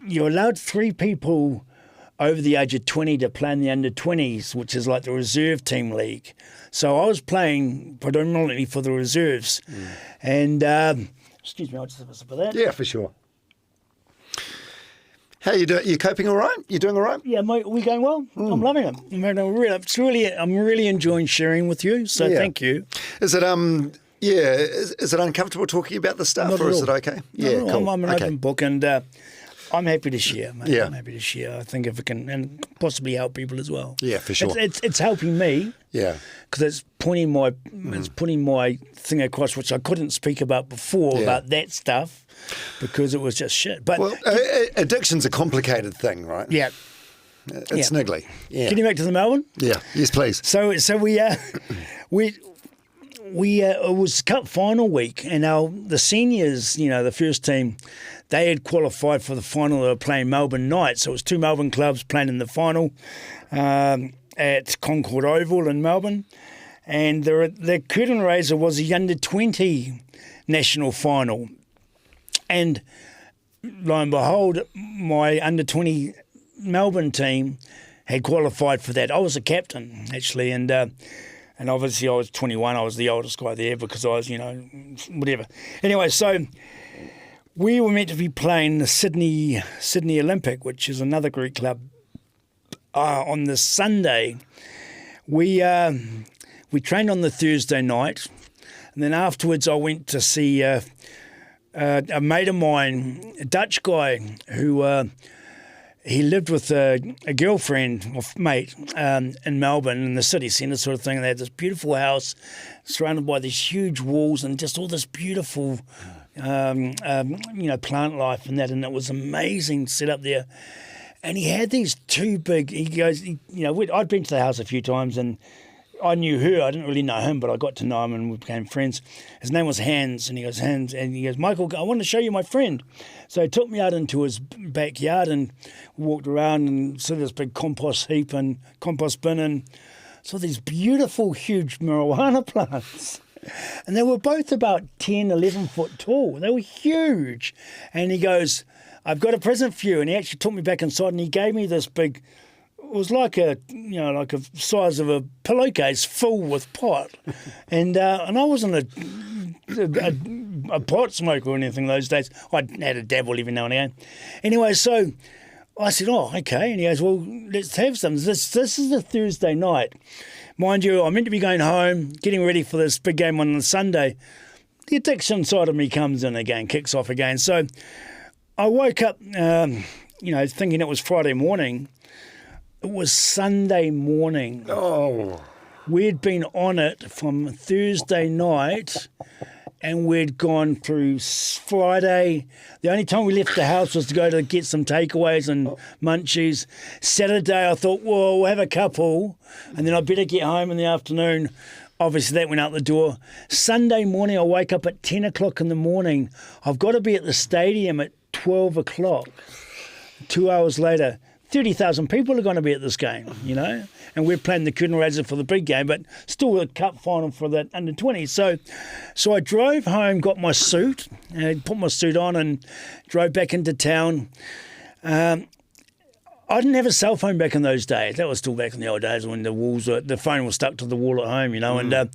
you're allowed 3 people over the age of 20 to play in the under-20s, which is like the reserve team league. So I was playing predominantly for the reserves. And, excuse me, I'll just have a sip of that. Yeah, for sure. How you doing? You coping all right? You doing all right? Yeah, mate, we're going well. I'm loving it. I'm really enjoying sharing with you, so thank you. Is it is it uncomfortable talking about this stuff, or is it okay? Yeah, cool. I'm an open book, and I'm happy to share, mate. Yeah. I'm happy to share. I think if it can, and possibly help people as well. Yeah, for sure. It's helping me. Yeah. Because it's putting my thing across, which I couldn't speak about before, about that stuff, because it was just shit. But addiction's a complicated thing, right? yeah. It's niggly. Yeah. Getting back to the Melbourne. Yeah. Yes, please. So we it was cup final week, and the seniors, the first team, they had qualified for the final. They were playing Melbourne Knights, so it was two Melbourne clubs playing in the final at Concord Oval in Melbourne, and the curtain raiser was the under-20 national final, and lo and behold, my under-20 Melbourne team had qualified for that. I was a captain, actually, and obviously I was 21. I was the oldest guy there because I was, whatever. Anyway, so we were meant to be playing the Sydney Olympic, which is another Greek club, on the Sunday. We trained on the Thursday night, and then afterwards I went to see a mate of mine, a Dutch guy who he lived with a girlfriend or mate in Melbourne in the city centre sort of thing. And they had this beautiful house surrounded by these huge walls and just all this beautiful, plant life and that. And it was amazing to sit up there. And he had these two big, he goes, I'd been to the house a few times and I knew her. I didn't really know him, but I got to know him and we became friends. His name was Hans, and he goes, Michael, I want to show you my friend. So he took me out into his backyard and walked around and saw this big compost heap and compost bin and saw these beautiful, huge marijuana plants. And they were both about 10, 11 foot tall. They were huge. And he goes, I've got a present for you. And he actually took me back inside and he gave me this big, it was like a size of a pillowcase full with pot, and I wasn't a pot smoker or anything those days. I had a dabble every now and again. Anyway, so I said, "Oh, okay." And he goes, "Well, let's have some." This is a Thursday night, mind you. I'm meant to be going home, getting ready for this big game on the Sunday. The addiction side of me comes in again, kicks off again. So I woke up, thinking it was Friday morning. It was Sunday morning. Oh. We'd been on it from Thursday night and we'd gone through Friday. The only time we left the house was to go to get some takeaways and munchies. Saturday I thought, well, we'll have a couple and then I better get home in the afternoon. Obviously that went out the door. Sunday morning I wake up at 10 o'clock in the morning. I've got to be at the stadium at 12 o'clock. 2 hours later. 30,000 people are going to be at this game, and we're playing the curtain raiser for the big game, but still a cup final for that under 20. So I drove home, got my suit, put my suit on, and drove back into town. I didn't have a cell phone back in those days. That was still back in the old days when the phone was stuck to the wall at home, And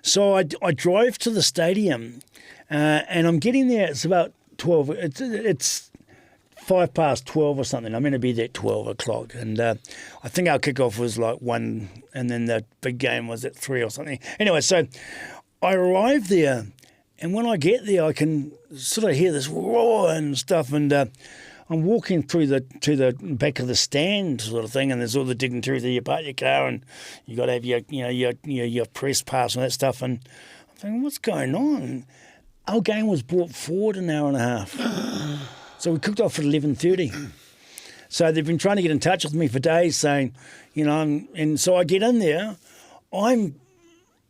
so I drove to the stadium, and I'm getting there. It's about 12. It's 12:05 or something. I'm going to be there at 12 o'clock. And I think our kickoff was like 1, and then the big game was at 3 or something. Anyway, so I arrived there, and when I get there, I can sort of hear this roar and stuff. And I'm walking to the back of the stand sort of thing, and there's all the dignitaries there. You park your car, and you got to have your press pass and that stuff. And I'm thinking, what's going on? Our game was brought forward an hour and a half. So we kicked off at 11:30. So they've been trying to get in touch with me for days saying, and so I get in there. I'm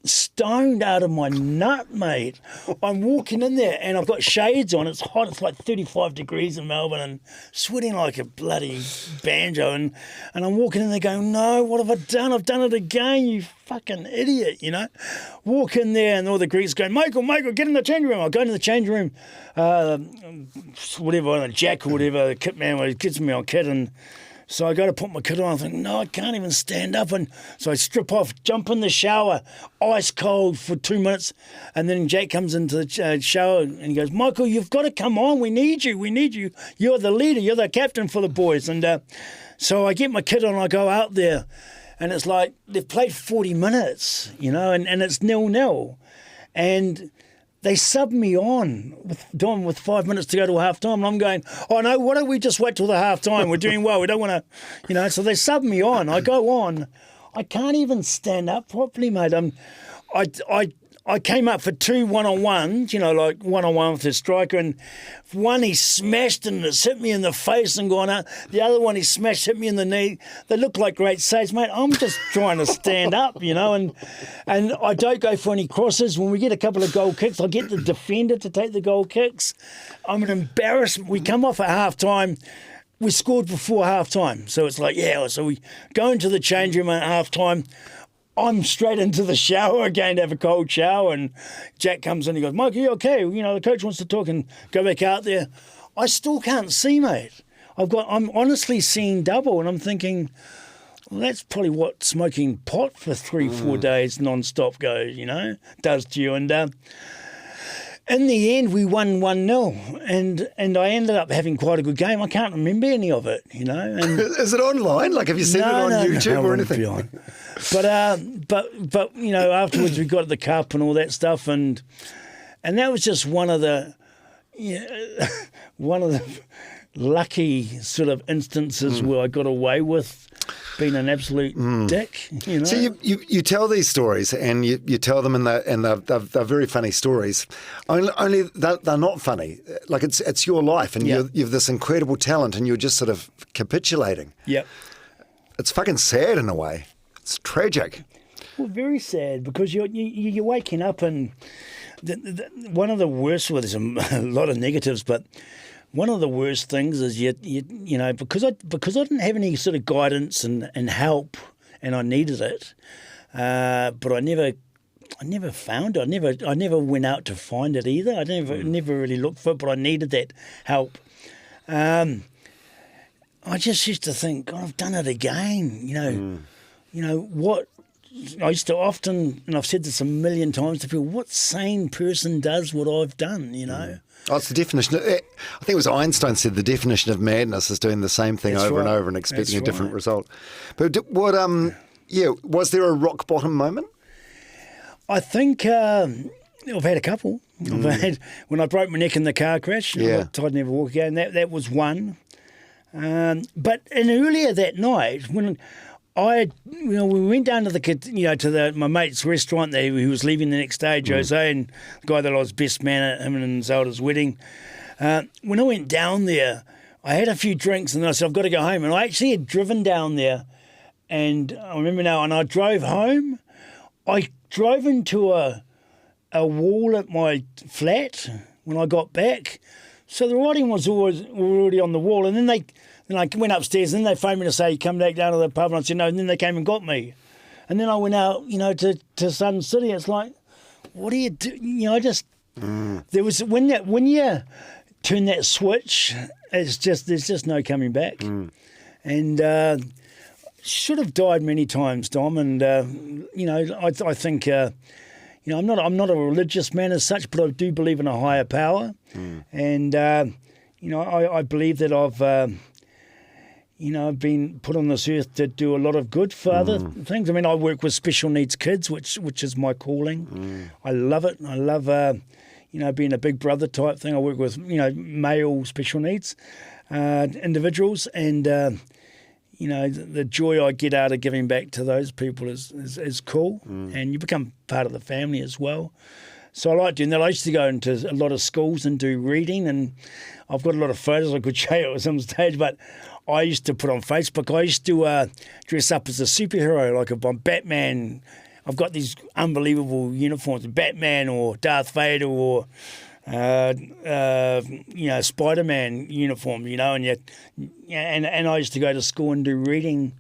stoned out of my nut, mate. I'm walking in there and I've got shades on. It's hot. It's like 35 degrees in Melbourne and sweating like a bloody banjo. And I'm walking in there going, no, what have I done? I've done it again, you fucking idiot, Walk in there and all the Greeks going, Michael, get in the change room. I go into the change room, whatever, Jack or whatever, the kit man gets me on kit, and so I go to put my kit on. I think, no, I can't even stand up. And so I strip off, jump in the shower, ice cold for 2 minutes. And then Jack comes into the shower and he goes, Michael, you've got to come on. We need you. You're the leader. You're the captain for the boys. And so I get my kit on. I go out there. And it's like they've played 40 minutes, and it's 0-0. And they sub me on with 5 minutes to go to half time. And I'm going, oh, no, why don't we just wait till the half time? We're doing well. We don't want to, So they sub me on. I go on. I can't even stand up properly, mate. I came up for 2 one-on-ones, like one-on-one with the striker, and one he smashed and it's hit me in the face and gone out. The other one he smashed, hit me in the knee. They look like great saves, mate. I'm just trying to stand up, and I don't go for any crosses. When we get a couple of goal kicks, I get the defender to take the goal kicks. I'm an embarrassment. We come off at half-time. We scored before half-time. So it's like, so we go into the change room at half-time. I'm straight into the shower again to have a cold shower, and Jack comes in. He goes, "Mike, are you okay? The coach wants to talk," and go back out there. I still can't see, mate. I'm honestly seeing double, and I'm thinking, well, that's probably what smoking pot for 3-4 days non-stop does to you. And in the end, we won 1-0, and I ended up having quite a good game. I can't remember any of it, And is it online? Like, have you seen it on YouTube or anything? But afterwards we got the cup and all that stuff, and that was just one of the lucky sort of instances where I got away with being an absolute dick. So you tell these stories, and you tell them, and they're very funny stories. Only they're not funny. Like, it's your life, and you've this incredible talent, and you're just sort of capitulating. Yep. It's fucking sad in a way. It's tragic. Well, very sad, because you're waking up, and one of the worst. Well, there's a lot of negatives, but one of the worst things is because I didn't have any sort of guidance and help, and I needed it, but I never found it. I never went out to find it either. I never really looked for it, but I needed that help. I just used to think, God, I've done it again. What I used to often, and I've said this a million times to people, what sane person does what I've done, Oh, it's the definition. I think it was Einstein said the definition of madness is doing the same thing over and over and expecting a different result. But was there a rock bottom moment? I think I've had a couple. I've had, when I broke my neck in the car crash, I got tied, never walk again. That was one. But earlier that night, when we went down to my mate's restaurant there, who was leaving the next day, Jose, and the guy that I was best man at him and Zelda's wedding. When I went down there, I had a few drinks, and I said, I've got to go home. And I actually had driven down there, and I remember now, and I drove home. I drove into a wall at my flat when I got back. So the writing was already on the wall, and then I went upstairs, and then they phoned me to say, come back down to the pub, and I said no, and then they came and got me. And then I went out, to Sun City. It's like, what do you do? There was, when you turn that switch, there's just no coming back. And should have died many times, Dom, and I think I'm not a religious man as such, but I do believe in a higher power, and I believe that I've been put on this earth to do a lot of good for other things. I mean, I work with special needs kids, which is my calling. I love it. I love being a big brother type thing. I work with male special needs individuals, and the joy I get out of giving back to those people is cool, and you become part of the family as well. So I like doing that. I used to go into a lot of schools and do reading, and I've got a lot of photos I could show you at some stage, but I used to put on Facebook. I used to dress up as a superhero, like I'm Batman. I've got these unbelievable uniforms, Batman or Darth Vader or Spider-Man uniform, and I used to go to school and do reading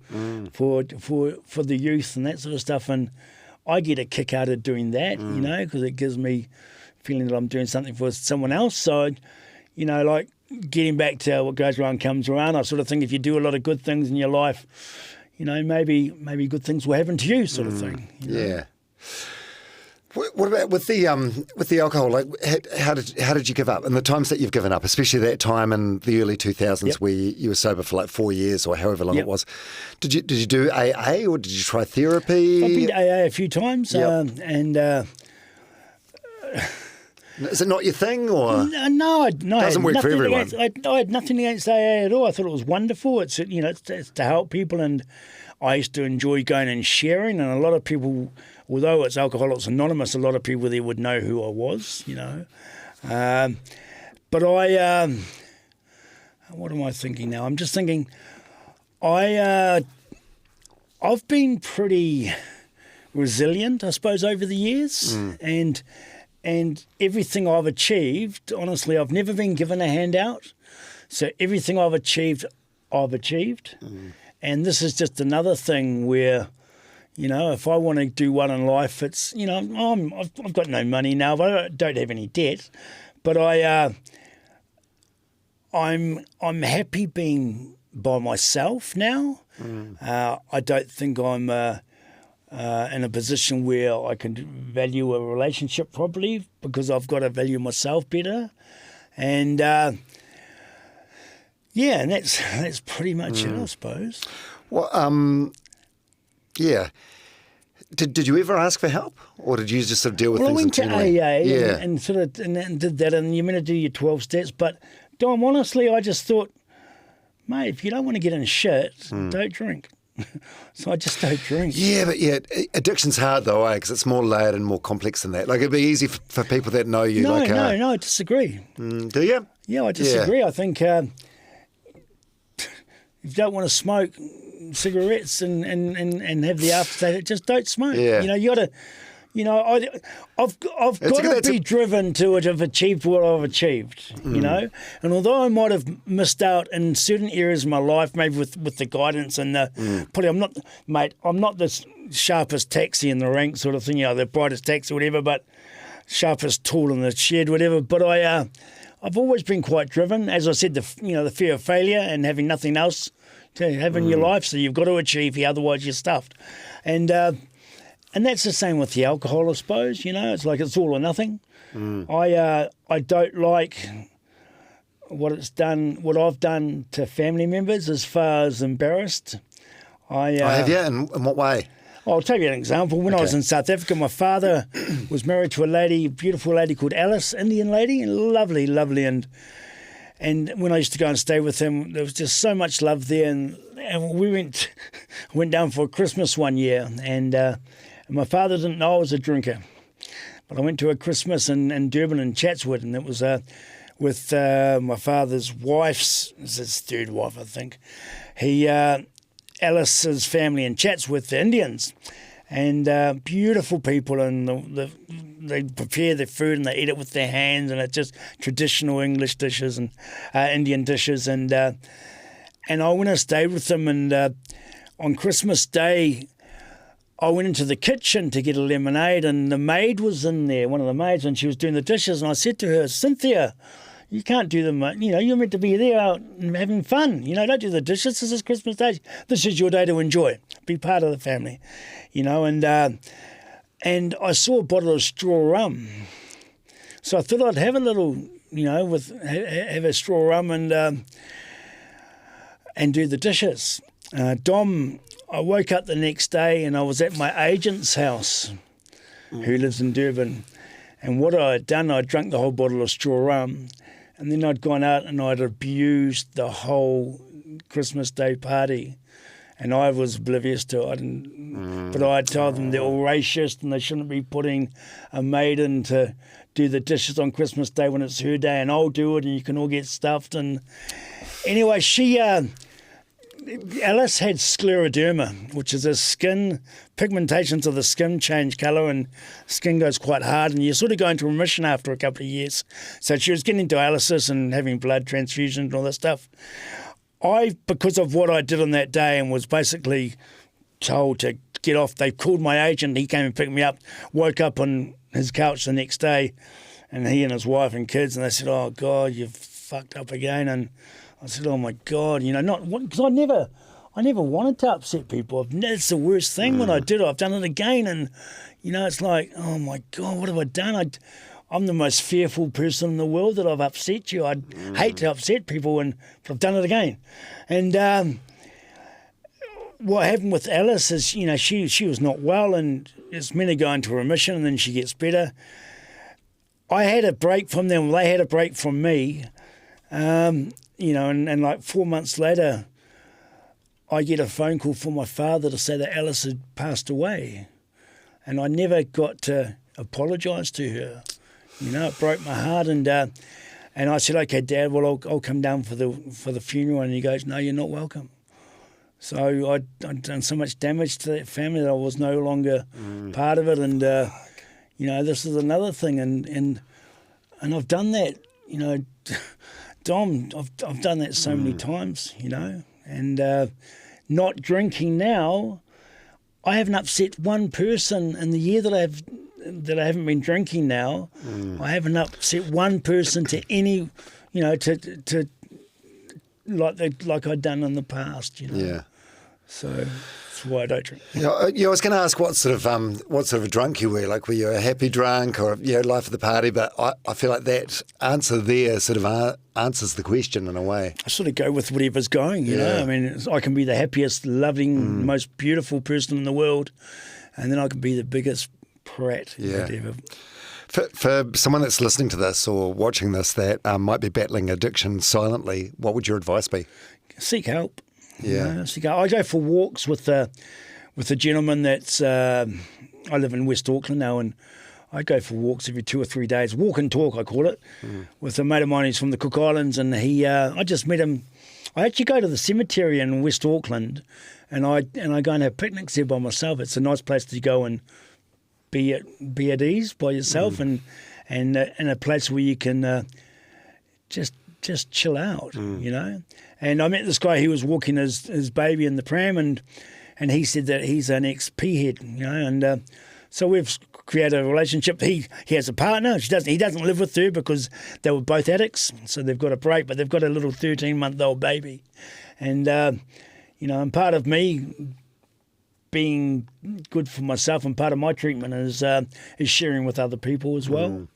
for the youth and that sort of stuff, and I get a kick out of doing that, because it gives me feeling that I'm doing something for someone else. So, like getting back to what goes around comes around, I sort of think if you do a lot of good things in your life, maybe good things will happen to you, sort of thing. Yeah. What about with the alcohol? Like, how did you give up? And the times that you've given up, especially that time in the early 2000s where you were sober for like 4 years or however long it was. Did you do AA or did you try therapy? I've been to AA a few times, and Is it not your thing, or No, doesn't work for everyone? I had nothing against AA at all. I thought it was wonderful. It's it's to help people, and I used to enjoy going and sharing. And a lot of people, although it's Alcoholics Anonymous, a lot of people there would know who I was. But what am I thinking now? I'm just thinking, I've been pretty resilient, I suppose, over the years, and everything I've achieved, honestly, I've never been given a handout. So everything I've achieved. And this is just another thing where, if I want to do one in life, it's, I've got no money now, but I don't have any debt. But I'm happy being by myself now. I don't think I'm in a position where I can value a relationship properly, because I've got to value myself better. And and that's pretty much it, I suppose. Well, yeah. Did you ever ask for help, or did you just sort of deal with things internally? I went to AA and sort of and did that, and you're meant to do your 12 steps. But Dom, honestly, I just thought, mate, if you don't want to get in shit, don't drink. So I just don't drink. Yeah, but addiction's hard though, because it's more layered and more complex than that. Like, it'd be easy for people that know you. No, I disagree. Do you? Yeah, I disagree. Yeah. I think if you don't want to smoke cigarettes and have the aftertaste, just don't smoke. Yeah. You got to. I've got to be driven to have achieved what I've achieved, and although I might have missed out in certain areas of my life, maybe with the guidance and probably I'm not the sharpest taxi in the rank sort of thing, the brightest taxi or whatever, but sharpest tool in the shed, whatever. But I've always been quite driven, as I said, the fear of failure and having nothing else to have in your life, so you've got to achieve here, otherwise you're stuffed, and that's the same with the alcohol, I suppose. It's like it's all or nothing. I don't like what I've done to family members as far as embarrassed. Have you? In what way? I'll tell you an example. When I was in South Africa, my father was married to a beautiful lady called Alice, Indian lady, lovely, and when I used to go and stay with him, there was just so much love there. And we went down for Christmas one year, and my father didn't know I was a drinker. But I went to a Christmas in Durban and Chatswood, and it was with my father's wife's, his third wife, I think. Alice's family in Chatswood, the Indians, and beautiful people, and they prepare their food and they eat it with their hands, and it's just traditional English dishes and Indian dishes, and I went and stayed with them, and on Christmas Day I went into the kitchen to get a lemonade, and the maid was in there, one of the maids, and she was doing the dishes, and I said to her, Cynthia, you can't do them, you're meant to be there out and having fun, don't do the dishes, this is Christmas Day, this is your day to enjoy, be part of the family, and I saw a bottle of straw rum, so I thought I'd have a little, have a straw rum and do the dishes. Dom, I woke up the next day and I was at my agent's house, who lives in Durban, and what I had done, I'd drunk the whole bottle of straw rum, and then I'd gone out and I'd abused the whole Christmas Day party, and I was oblivious to it. I didn't, but I told them they're all racist and they shouldn't be putting a maid in to do the dishes on Christmas Day when it's her day, and I'll do it and you can all get stuffed. And anyway, Alice had scleroderma, which is pigmentations of the skin change colour, and skin goes quite hard, and you sort of go into remission after a couple of years. So she was getting dialysis and having blood transfusions and all that stuff. Because of what I did on that day and was basically told to get off, they called my agent, he came and picked me up, woke up on his couch the next day, and he and his wife and kids, and they said, oh God, you've fucked up again. And I said, oh my God, because I never wanted to upset people. It's the worst thing when I did it. I've done it again, and it's like, oh my God, what have I done? I'm the most fearful person in the world that I've upset you. I'd hate to upset people, but I've done it again. And what happened with Alice is, she was not well, and it's meant to go into remission, and then she gets better. I had a break from them. They had a break from me. And like 4 months later, I get a phone call from my father to say that Alice had passed away. And I never got to apologise to her. It broke my heart. And I said, okay, Dad, well, I'll come down for the funeral. And he goes, no, you're not welcome. So I'd done so much damage to that family that I was no longer part of it. And, this is another thing. And I've done that, Dom, I've done that so many times, and not drinking now, I haven't upset one person in the year that I haven't been drinking now. I haven't upset one person to any, to like I'd done in the past, Yeah. So that's why I don't drink. I was going to ask what sort of a drunk you were. Like, were you a happy drunk or life of the party? But I feel like that answer there sort of answers the question in a way. I sort of go with whatever's going, you know. I mean, I can be the happiest, loving, most beautiful person in the world, and then I can be the biggest prat. Whatever. For someone that's listening to this or watching this that might be battling addiction silently, what would your advice be? Seek help. Yeah. I go for walks with a gentleman that's I live in West Auckland now, and I go for walks every 2 or 3 days. Walk and talk, I call it, with a mate of mine who's from the Cook Islands, and I just met him. I actually go to the cemetery in West Auckland, and I go and have picnics there by myself. It's a nice place to go and be at ease by yourself, and a place where you can just chill out, And I met this guy. He was walking his baby in the pram, and he said that he's an ex-P head, and so we've created a relationship. He has a partner. He doesn't live with her because they were both addicts, so they've got a break, but they've got a little 13-month-old baby, and and part of me being good for myself and part of my treatment is sharing with other people as well.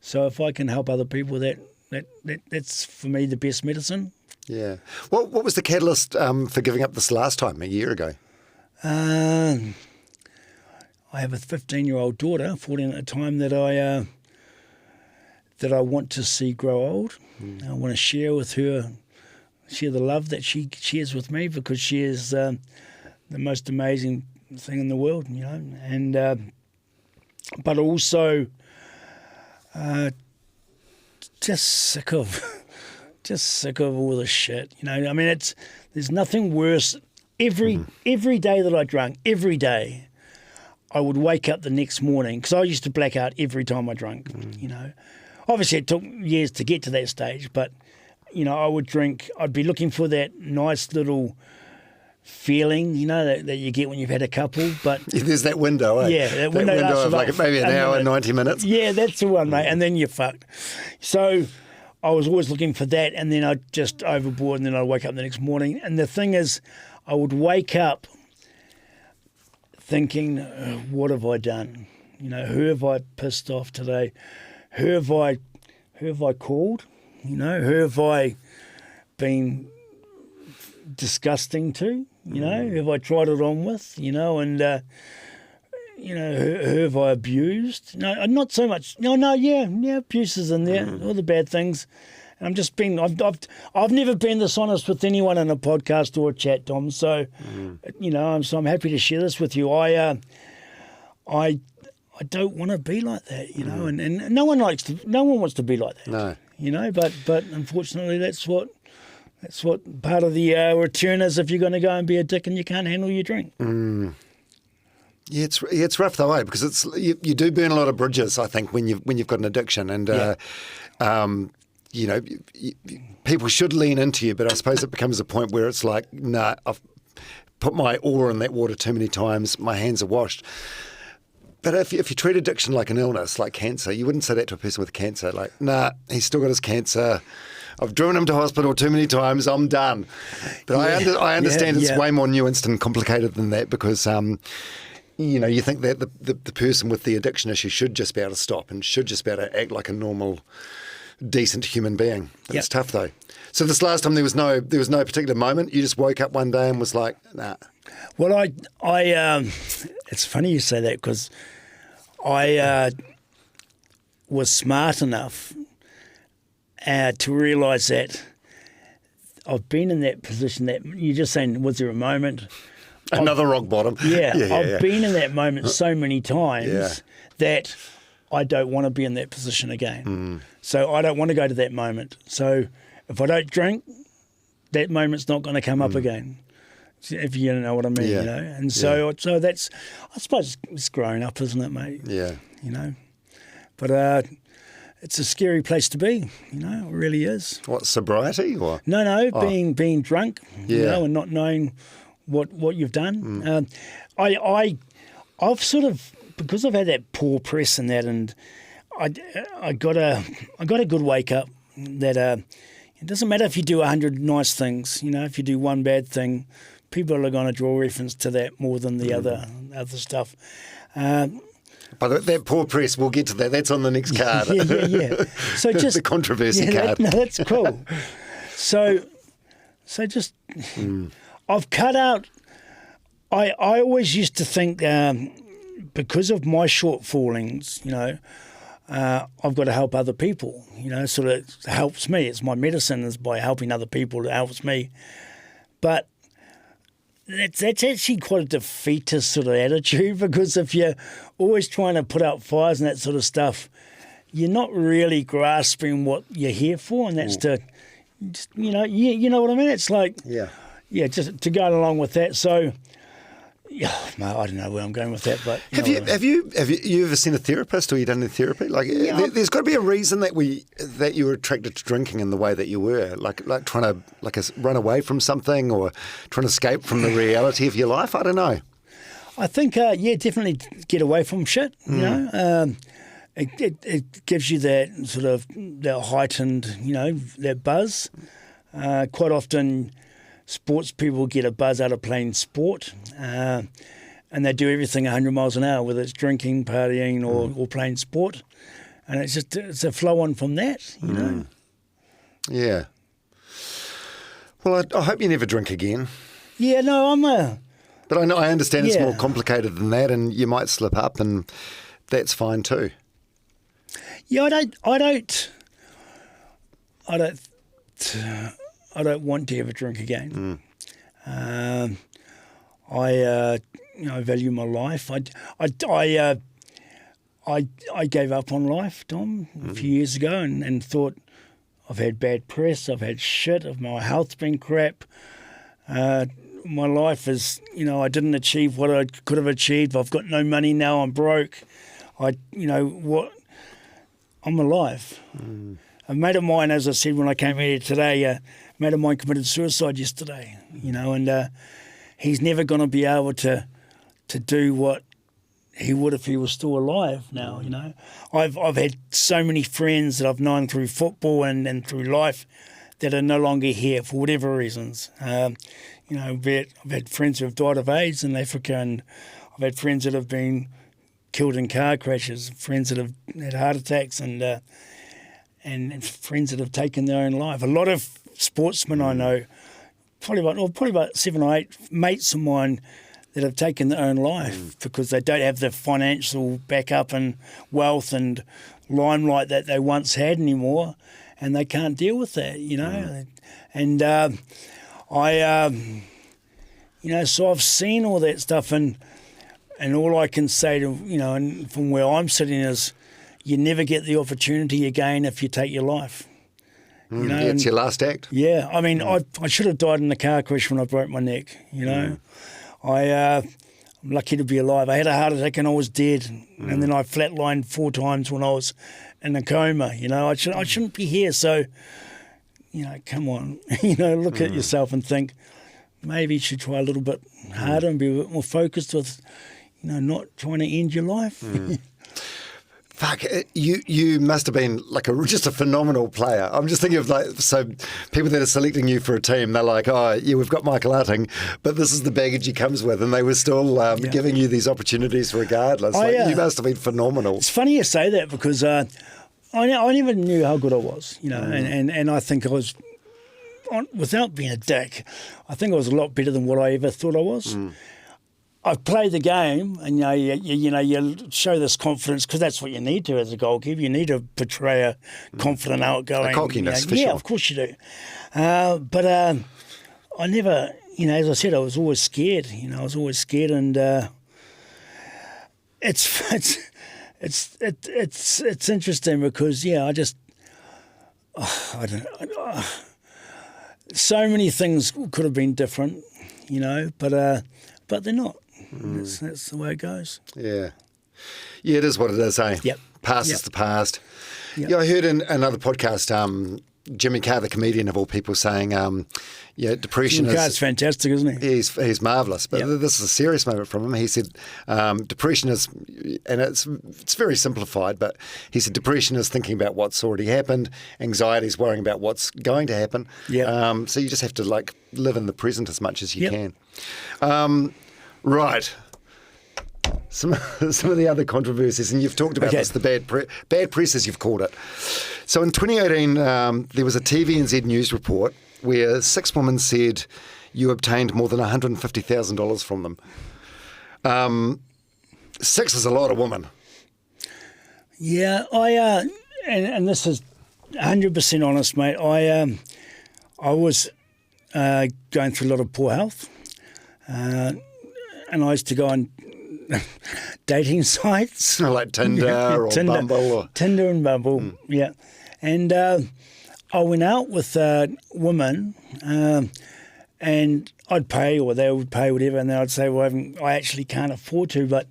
So if I can help other people, that's for me the best medicine. Yeah. What was the catalyst for giving up this last time, a year ago? I have a 15-year-old daughter, 14 at the time, that I want to see grow old. I want to share with her, share the love that she shares with me, because she is the most amazing thing in the world, and but also just sick of all the shit, I mean, there's nothing worse. Every day that I drank, every day, I would wake up the next morning, because I used to black out every time I drank, Obviously it took years to get to that stage, but I would drink. I'd be looking for that nice little feeling, that you get when you've had a couple, but there's that window, yeah, that window of like maybe an hour, 90 minutes. Yeah, that's the one, mate. And then you're fucked. So I was always looking for that, and then I'd just overboard, and then I'd wake up the next morning. And the thing is, I would wake up thinking, what have I done? Who have I pissed off today? Who have I called? Who have I been disgusting to? Who have I tried it on with? And who have I abused? No, not so much. Abuse is in there, all the bad things. And I'm just being. I've never been this honest with anyone in a podcast or a chat, Tom. So, I'm happy to share this with you. I don't want to be like that, and no one wants to be like that. No. But unfortunately, that's what part of the return is if you're going to go and be a dick and you can't handle your drink. Yeah, it's rough though, because you do burn a lot of bridges, I think, when you've got an addiction, and people should lean into you, but I suppose it becomes a point where it's like, nah, I've put my oar in that water too many times, my hands are washed. But if you treat addiction like an illness, like cancer, you wouldn't say that to a person with cancer. Like, nah, he's still got his cancer. I've driven him to hospital too many times. I'm done. But I understand it's way more nuanced and complicated than that, because you think that the person with the addiction issue should just be able to stop and should just be able to act like a normal, decent human being. It's tough though. So this last time there was no particular moment. You just woke up one day and was like, nah. Well, I it's funny you say that, because was smart enough to realise that I've been in that position that you're just saying, was there a moment? Another rock bottom. I've been in that moment so many times that I don't want to be in that position again. So I don't want to go to that moment. So if I don't drink, that moment's not going to come up again. If you know what I mean, you know. And so that's, I suppose it's growing up, isn't it, mate? Yeah. You know. But it's a scary place to be, you know, it really is. What, sobriety or? No, being drunk, you know, and not knowing what you've done. I've sort of, because I've had that poor press and that, and I got a good wake up that it doesn't matter if you do 100 nice things, you know, if you do one bad thing, people are going to draw reference to that more than the other stuff. But that poor press, we'll get to that. That's on the next card. Yeah. So just the controversy card. That's cool. So just I've cut out. I always used to think because of my shortfallings, you know, I've got to help other people. You know, sort of helps me. It's my medicine is by helping other people. It helps me, but. That's actually quite a defeatist sort of attitude, because if you're always trying to put out fires and that sort of stuff, you're not really grasping what you're here for, and that's to, just, you know what I mean? It's like, just to go along with that. So, I don't know where I'm going with that, but have you ever seen a therapist, or you done any therapy? Like, there's got to be a reason that you were attracted to drinking in the way that you were, like trying to run away from something, or trying to escape from the reality of your life. I don't know. I think definitely get away from shit. You know, it gives you that sort of that heightened, you know, that buzz. Quite often. Sports people get a buzz out of playing sport, and they do everything 100 miles an hour, whether it's drinking, partying, or playing sport, and it's a flow on from that, you know. Yeah. Well, I hope you never drink again. Yeah, no, But I understand it's more complicated than that, and you might slip up, and that's fine too. Yeah, I don't want to ever drink again. I value my life. I gave up on life, Tom, a few years ago, and thought I've had bad press. I've had shit. My health's been crap. My life is, you know, I didn't achieve what I could have achieved. I've got no money now. I'm broke. I'm alive. A mate of mine, as I said when I came here today, a mate of mine committed suicide yesterday, you know, and he's never going to be able to do what he would if he was still alive now, you know. I've had so many friends that I've known through football and through life that are no longer here for whatever reasons. You know, I've had friends who have died of AIDS in Africa, and I've had friends that have been killed in car crashes, friends that have had heart attacks, and friends that have taken their own life. A lot of sportsmen I know, probably about 7 or 8 mates of mine that have taken their own life because they don't have the financial backup and wealth and limelight that they once had anymore, and they can't deal with that, you know. And so I've seen all that stuff, and all I can say to, you know, and from where I'm sitting is, you never get the opportunity again if you take your life. You know, it's your last act. Yeah, I mean, I should have died in a car crash when I broke my neck, you know. I'm lucky to be alive. I had a heart attack and I was dead, and then I flatlined 4 times when I was in a coma, you know. I shouldn't be here, so, you know, come on. You know, look at yourself and think, maybe you should try a little bit harder and be a bit more focused with, you know, not trying to end your life. Fuck, you must have been like just a phenomenal player. I'm just thinking of so people that are selecting you for a team, they're like, oh, yeah, we've got Michael Utting, but this is the baggage he comes with, and they were still giving you these opportunities regardless. You must have been phenomenal. It's funny you say that because I never knew how good I was, you know, and I think I was, without being a dick, I think I was a lot better than what I ever thought I was. I play the game, and you show this confidence because that's what you need to as a goalkeeper. You need to portray a confident, outgoing, a cockiness, for yeah, sure. of course you do. But I never, as I said, I was always scared. I was always scared, and it's interesting because I just I don't know. So many things could have been different, but they're not. That's the way it goes. Yeah. Yeah, it is what it is, eh? Yep. Past is the past. Yep. Yeah, I heard in another podcast, Jimmy Carr, the comedian of all people, saying, depression Jimmy Carr's fantastic, isn't he? He's marvellous. But this is a serious moment from him. He said depression is, and it's very simplified, but he said depression is thinking about what's already happened. Anxiety is worrying about what's going to happen. Yep. So you just have to live in the present as much as you can. Right. Some of the other controversies, and you've talked about this, the bad press, as you've called it. So in 2018, there was a TVNZ news report where 6 women said you obtained more than $150,000 from them. 6 is a lot of women. Yeah, and this is 100% honest, mate. I was going through a lot of poor health, and I used to go on dating sites. Like Tinder or Bumble. Tinder and Bumble, yeah. And I went out with women and I'd pay or they would pay, whatever, and then I'd say, well, I actually can't afford to, but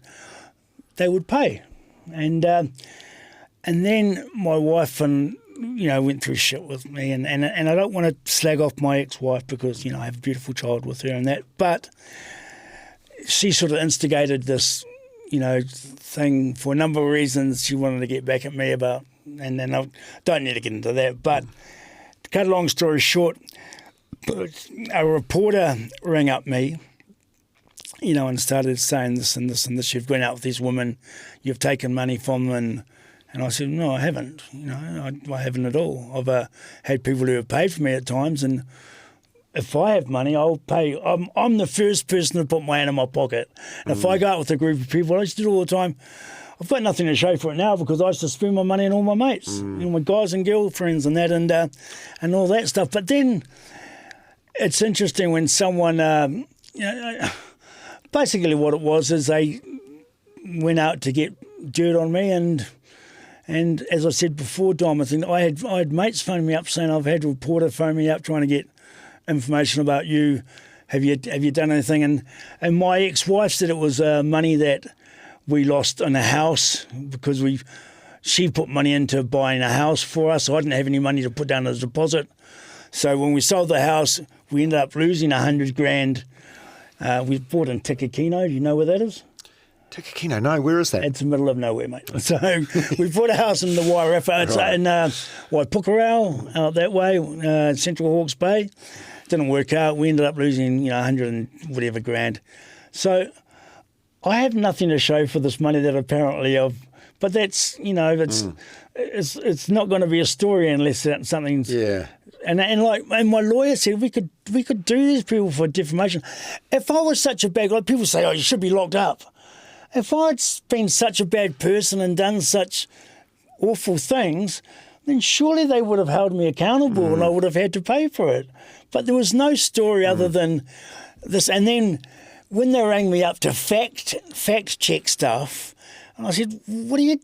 they would pay. And then my wife went through shit with me, and I don't want to slag off my ex-wife because, I have a beautiful child with her and that, but she sort of instigated this, thing for a number of reasons she wanted to get back at me about, and then I don't need to get into that. But to cut a long story short, a reporter rang up me, and started saying this and this and this. You've gone out with these women, you've taken money from them, and I said, no, I haven't. I haven't at all. I've had people who have paid for me at times, and if I have money, I'll pay. I'm the first person to put my hand in my pocket. And if I go out with a group of people, I used to do it all the time. I've got nothing to show for it now because I used to spend my money on all my mates, my guys and girlfriends and that, and all that stuff. But then it's interesting when someone, basically what it was is they went out to get dirt on me, and as I said before, Dom, I had mates phone me up saying I've had a reporter phone me up trying to get information about you. Have you done anything? And my ex-wife said it was money that we lost in a house because she put money into buying a house for us. So I didn't have any money to put down as a deposit. So when we sold the house, we ended up losing $100,000. We bought in Tikakino. Do you know where that is? Tikakino, no, where is that? It's the middle of nowhere, mate. So we bought a house in the Wairarapa. It's in Waipukurau, out that way, Central Hawke's Bay. Didn't work out. We ended up losing, 100 and whatever grand. So I have nothing to show for this money that apparently but that's, it's not going to be a story unless something's. Yeah. And my lawyer said we could do these people for defamation. If I was such a bad guy, people say, oh, you should be locked up. If I'd been such a bad person and done such awful things, then surely they would have held me accountable and I would have had to pay for it. But there was no story other than this. And then when they rang me up to fact check stuff, and I said, what do you,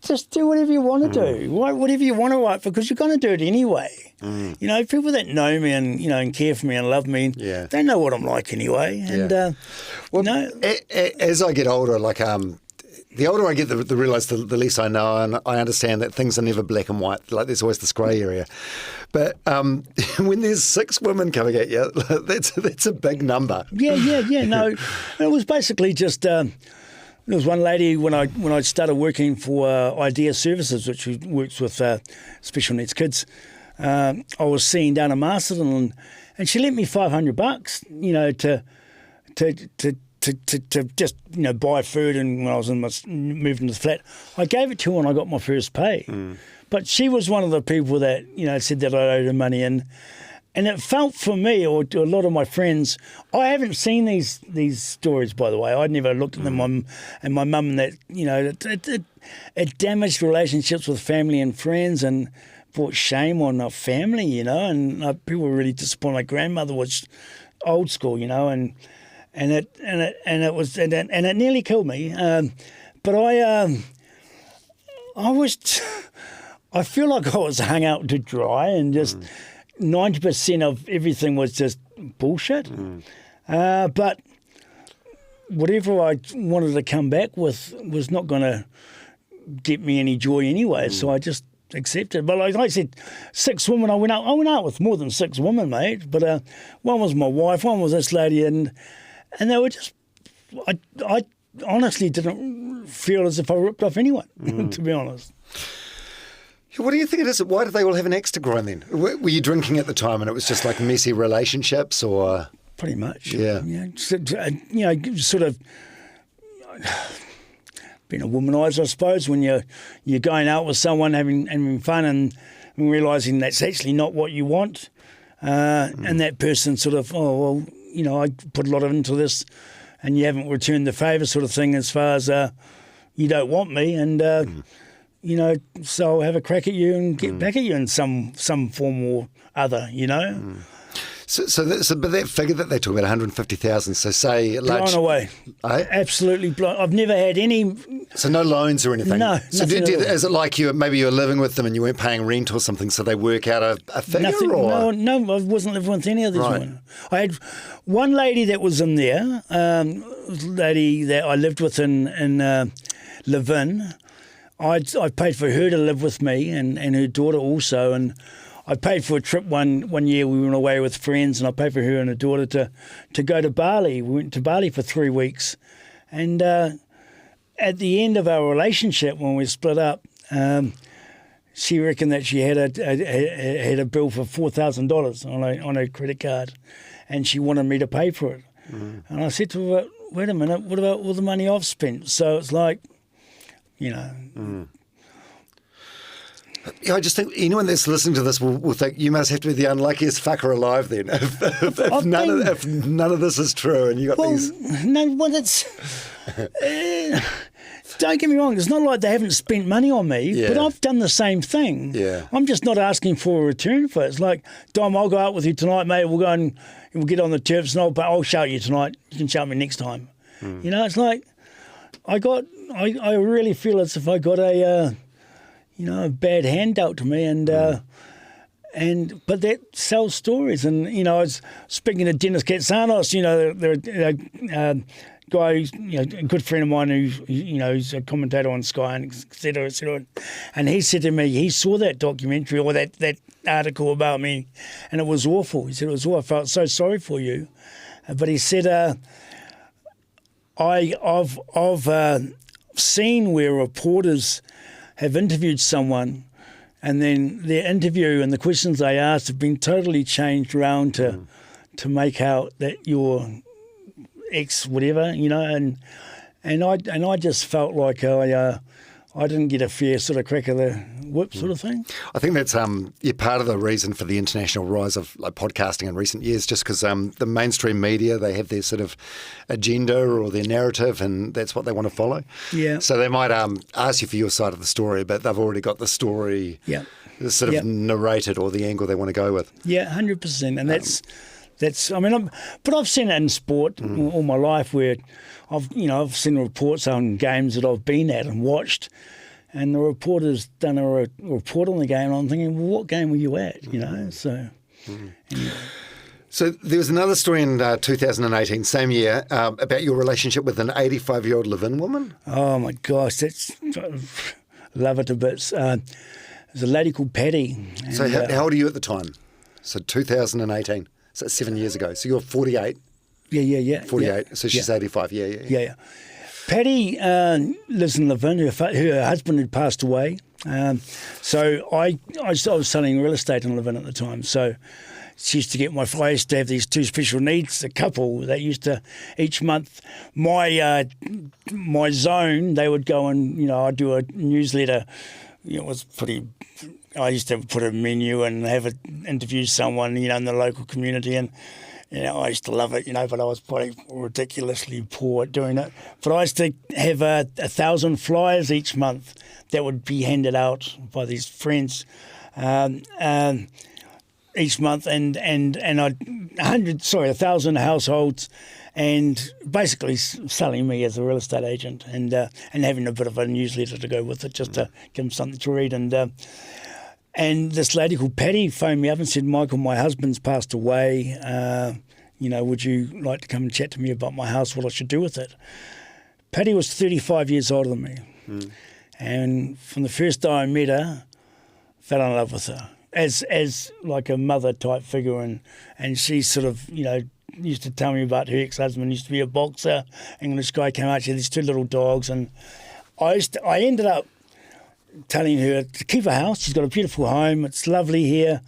just do whatever you want to do. Write whatever you want to write because you're going to do it anyway. People that know me and care for me and love me, they know what I'm like anyway. And, as I get older, the older I get, the realise the less I know, and I understand that things are never black and white. Like there's always this grey area. But when there's 6 women coming at you, that's a big number. Yeah. No, it was basically just. There was one lady when I started working for Idea Services, which works with special needs kids. I was seeing down in Masterton, and she lent me $500, to just buy food, and when I was moved into the flat, I gave it to her when I got my first pay. But she was one of the people that said that I owed her money, and And it felt for me, or to a lot of my friends, I haven't seen these stories, by the way. I'd never looked at them. And my mum, and that, you know, it damaged relationships with family and friends, and brought shame on our family, you know. And people were really disappointed. My grandmother was old school, you know, and it nearly killed me. But I feel like I was hung out to dry, and just 90% of everything was just bullshit. But whatever I wanted to come back with was not going to get me any joy anyway. So I just accepted. But like I said, 6 women. I went out with more than 6 women, mate. But one was my wife, one was this lady, and they were just. I honestly didn't feel as if I ripped off anyone, to be honest. What do you think it is? Why did they all have an axe to grind then? Were you drinking at the time and it was just like messy relationships, or? Pretty much. Yeah. You know, sort of being a womanizer, I suppose, when you're going out with someone, having fun and realising that's actually not what you want. And that person sort of, oh, well, you know, I put a lot into this and you haven't returned the favour, sort of thing, as far as you don't want me, and you know, so I'll have a crack at you and get back at you in some form or other, you know. But that figure that they talk about, 150,000. So say blown away, absolutely blown. I've never had any. So no loans or anything. No. So is it like maybe you were living with them and you weren't paying rent or something, so they work out a figure? Nothing. Or? No, I wasn't living with any of these women. I had one lady that was in there, lady that I lived with in Levin. I paid for her to live with me and her daughter also, and I paid for a trip one year. We went away with friends, and I paid for her and her daughter to go to Bali. We went to Bali for 3 weeks, and at the end of our relationship, when we split up, she reckoned that she had a bill for $4,000 on her credit card, and she wanted me to pay for it. And I said to her, "Wait a minute, what about all the money I've spent?" So it's like, you know. Yeah, I just think anyone that's listening to this will think you must have to be the unluckiest fucker alive then, if none of this is true and you got these. No, well, it's. Don't get me wrong. It's not like they haven't spent money on me, but I've done the same thing. Yeah. I'm just not asking for a return for it. It's like, Dom, I'll go out with you tonight, mate. We'll go and we'll get on the turfs, and I'll shout you tonight. You can shout me next time. You know, it's like I really feel as if I got a bad hand dealt to me, but that sells stories. And you know, I was speaking to Dennis Katsanos, you know, the guy who's, you know, a good friend of mine who's a commentator on Sky and et cetera, and he said to me he saw that documentary or that article about me, and it was awful. He said it was awful. I felt so sorry for you, but he said I've seen where reporters have interviewed someone, and then their interview and the questions they asked have been totally changed around to make out that you're ex whatever, you know, and I just felt like I didn't get a fair sort of crack of the whip sort of thing. I think that's part of the reason for the international rise of like podcasting in recent years, just because the mainstream media, they have their sort of agenda or their narrative, and that's what they want to follow. Yeah. So they might ask you for your side of the story, but they've already got the story sort of narrated or the angle they want to go with. Yeah, 100%. And that's I mean, but I've seen it in sport all my life, where I've seen reports on games that I've been at and watched, and the reporter's done a report on the game, and I'm thinking, well, what game were you at? You know, so anyway. So there was another story in 2018, same year, about your relationship with an 85-year-old live-in woman. Oh my gosh, love it to bits. There's a lady called Patty. And, so how old are you at the time? So 2018. So 7 years ago. So you're 48. Yeah. 48. Yeah. So she's 85. Yeah. Patty lives in Levin. Her husband had passed away. So I was selling real estate in Levin at the time. So she used to get I used to have these two special needs, a couple that used to, each month, my zone, they would go and, you know, I'd do a newsletter it was pretty. I used to put a menu and interview someone, in the local community, and I used to love it, but I was probably ridiculously poor at doing it. But I used to have 1,000 flyers each month that would be handed out by these friends each month, and 1,000 households, and basically selling me as a real estate agent, and having a bit of a newsletter to go with it, just to give them something to read. And this lady called Patty phoned me up and said, Michael, my husband's passed away. Would you like to come and chat to me about my house, what I should do with it? Patty was 35 years older than me. And from the first day I met her, fell in love with her as like a mother type figure. And she sort of, used to tell me about her ex-husband, used to be a boxer. English guy, came out, she had these 2 little dogs. And I ended up telling her to keep a house. She's got a beautiful home. It's lovely here.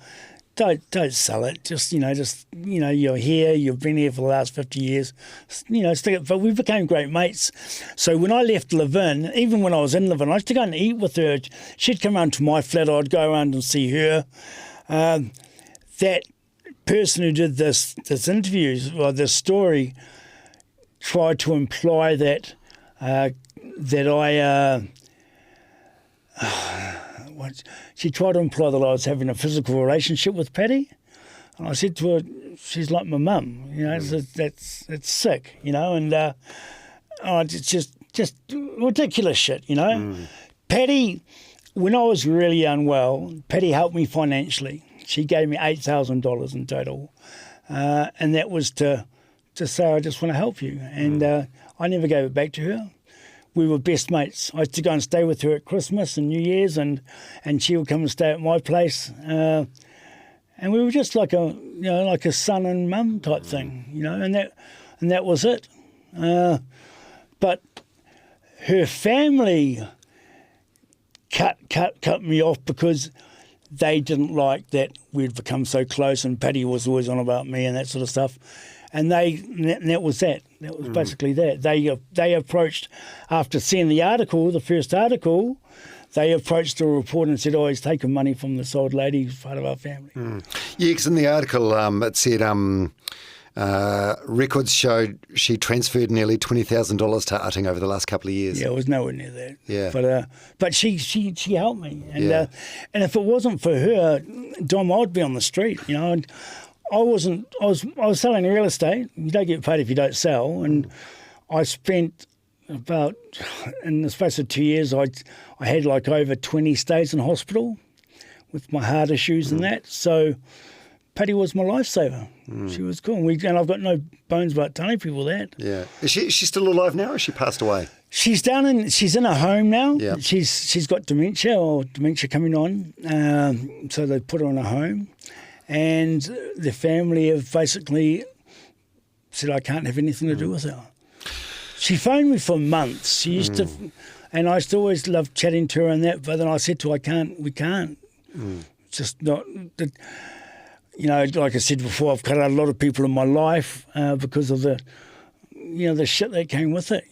Don't sell it. Just you're here. You've been here for the last 50 years. Stick it. But we became great mates. So when I left Live-In, even when I was in Live-In, I used to go and eat with her. She'd come around to my flat. I'd go around and see her. That person who did this interview or this story tried to imply that I. She tried to imply that I was having a physical relationship with Patty, and I said to her, "She's like my mum, it's sick, and it's just ridiculous shit, Patty, when I was really unwell, Patty helped me financially. She gave me $8,000 in total, and that was to say, I just want to help you, and I never gave it back to her. We were best mates. I used to go and stay with her at Christmas and New Year's, and she would come and stay at my place. And we were just like a son and mum type thing, and that was it. But her family cut me off because they didn't like that we'd become so close, and Patty was always on about me and that sort of stuff. And that was that. That was basically that. They approached, after seeing the first article, they approached the reporter and said, he's taken money from this old lady who's part of our family. Yeah, because in the article it said records showed she transferred nearly $20,000 to Utting over the last couple of years. Yeah, it was nowhere near that. Yeah. But she helped me. And and if it wasn't for her, Dom, I'd be on the street, I was selling real estate. You don't get paid if you don't sell. And I spent about, in the space of 2 years, I had like over 20 stays in hospital with my heart issues and that. So Patty was my lifesaver. She was cool. And I've got no bones about telling people that. Yeah. Is she still alive now, or has she passed away? She's in a home now. Yeah. She's got dementia coming on. So they put her in a home. And the family have basically said, I can't have anything to do with her. She phoned me for months. She used to, and I used to always love chatting to her and that, but then I said to her, we can't. Just not, like I said before, I've cut out a lot of people in my life because of the shit that came with it.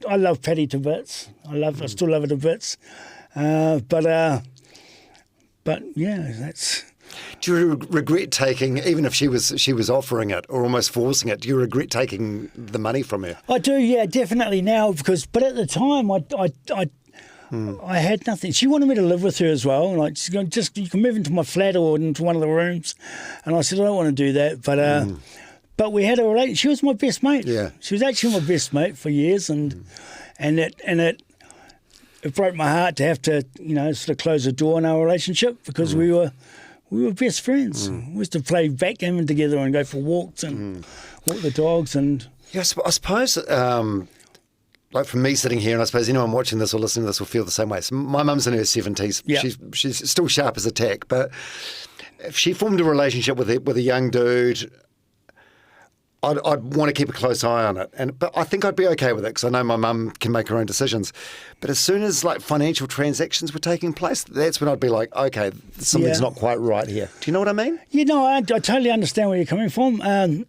I love Patty to bits. I still love her to bits. But yeah, that's... Do you regret taking, even if she was offering it or almost forcing it, do you regret taking the money from her? I do, yeah, definitely now, but at the time I had nothing. She wanted me to live with her as well. Like, she's going, you can move into my flat or into one of the rooms. And I said, I don't want to do that. But we had a relationship. She was my best mate. Yeah. She was actually my best mate for years, and it broke my heart to have to, sort of close the door on our relationship because we were best friends. We used to play backgammon together and go for walks and walk the dogs. And yeah, I suppose, like from me sitting here, and I suppose anyone watching this or listening to this will feel the same way. So my mum's in her 70s. Yeah. She's still sharp as a tack, but if she formed a relationship with a young dude, I'd want to keep a close eye on it, but I think I'd be okay with it because I know my mum can make her own decisions. But as soon as like financial transactions were taking place, that's when I'd be like, okay, something's not quite right here. Do you know what I mean? Yeah, no, I totally understand where you're coming from. And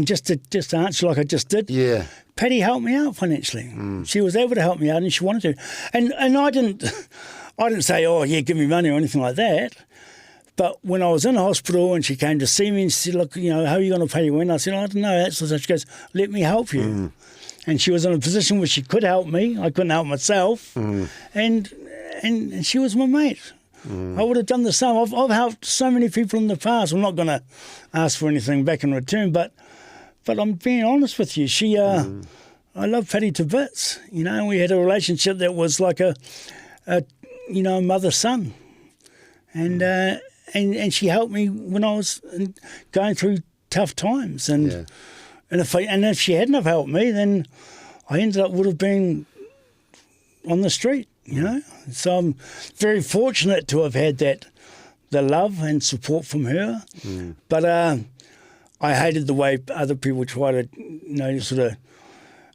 just to answer like I just did, yeah, Patty helped me out financially. She was able to help me out, and she wanted to. And I didn't say, oh, yeah, give me money or anything like that. But when I was in hospital and she came to see me and she said, look, how are you going to pay your rent? I said, I don't know. So she goes, let me help you. And she was in a position where she could help me. I couldn't help myself. And she was my mate. I would have done the same. I've helped so many people in the past. I'm not going to ask for anything back in return, but I'm being honest with you. I love Patty to bits. We had a relationship that was like a mother-son. And she helped me when I was going through tough times. And if she hadn't have helped me, then I would have been on the street. So I'm very fortunate to have had the love and support from her. But I hated the way other people try to,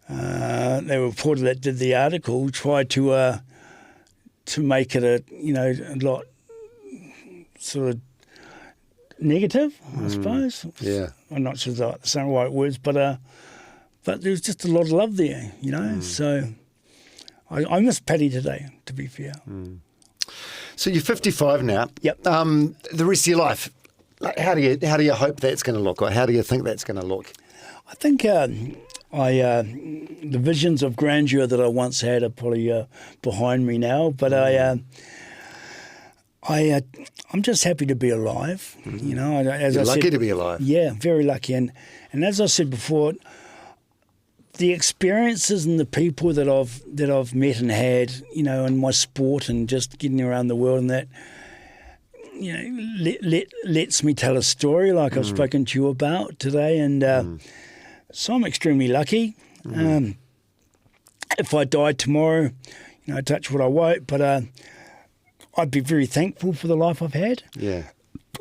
they reported that did the article, tried to make it a lot sort of negative, I suppose. Yeah. I'm not sure the same right words, but there's just a lot of love there, So I miss Patty today, to be fair. So you're 55 now. Yep. The rest of your life, how do you hope that's going to look, or how do you think that's going to look? I think the visions of grandeur that I once had are probably behind me now, but I'm just happy to be alive. You're lucky to be alive. Yeah, very lucky. And as I said before, the experiences and the people that I've met and had, in my sport and just getting around the world and that, lets me tell a story like I've spoken to you about today. And so I'm extremely lucky. If I died tomorrow, touch wood, I won't, but I'd be very thankful for the life I've had. Yeah.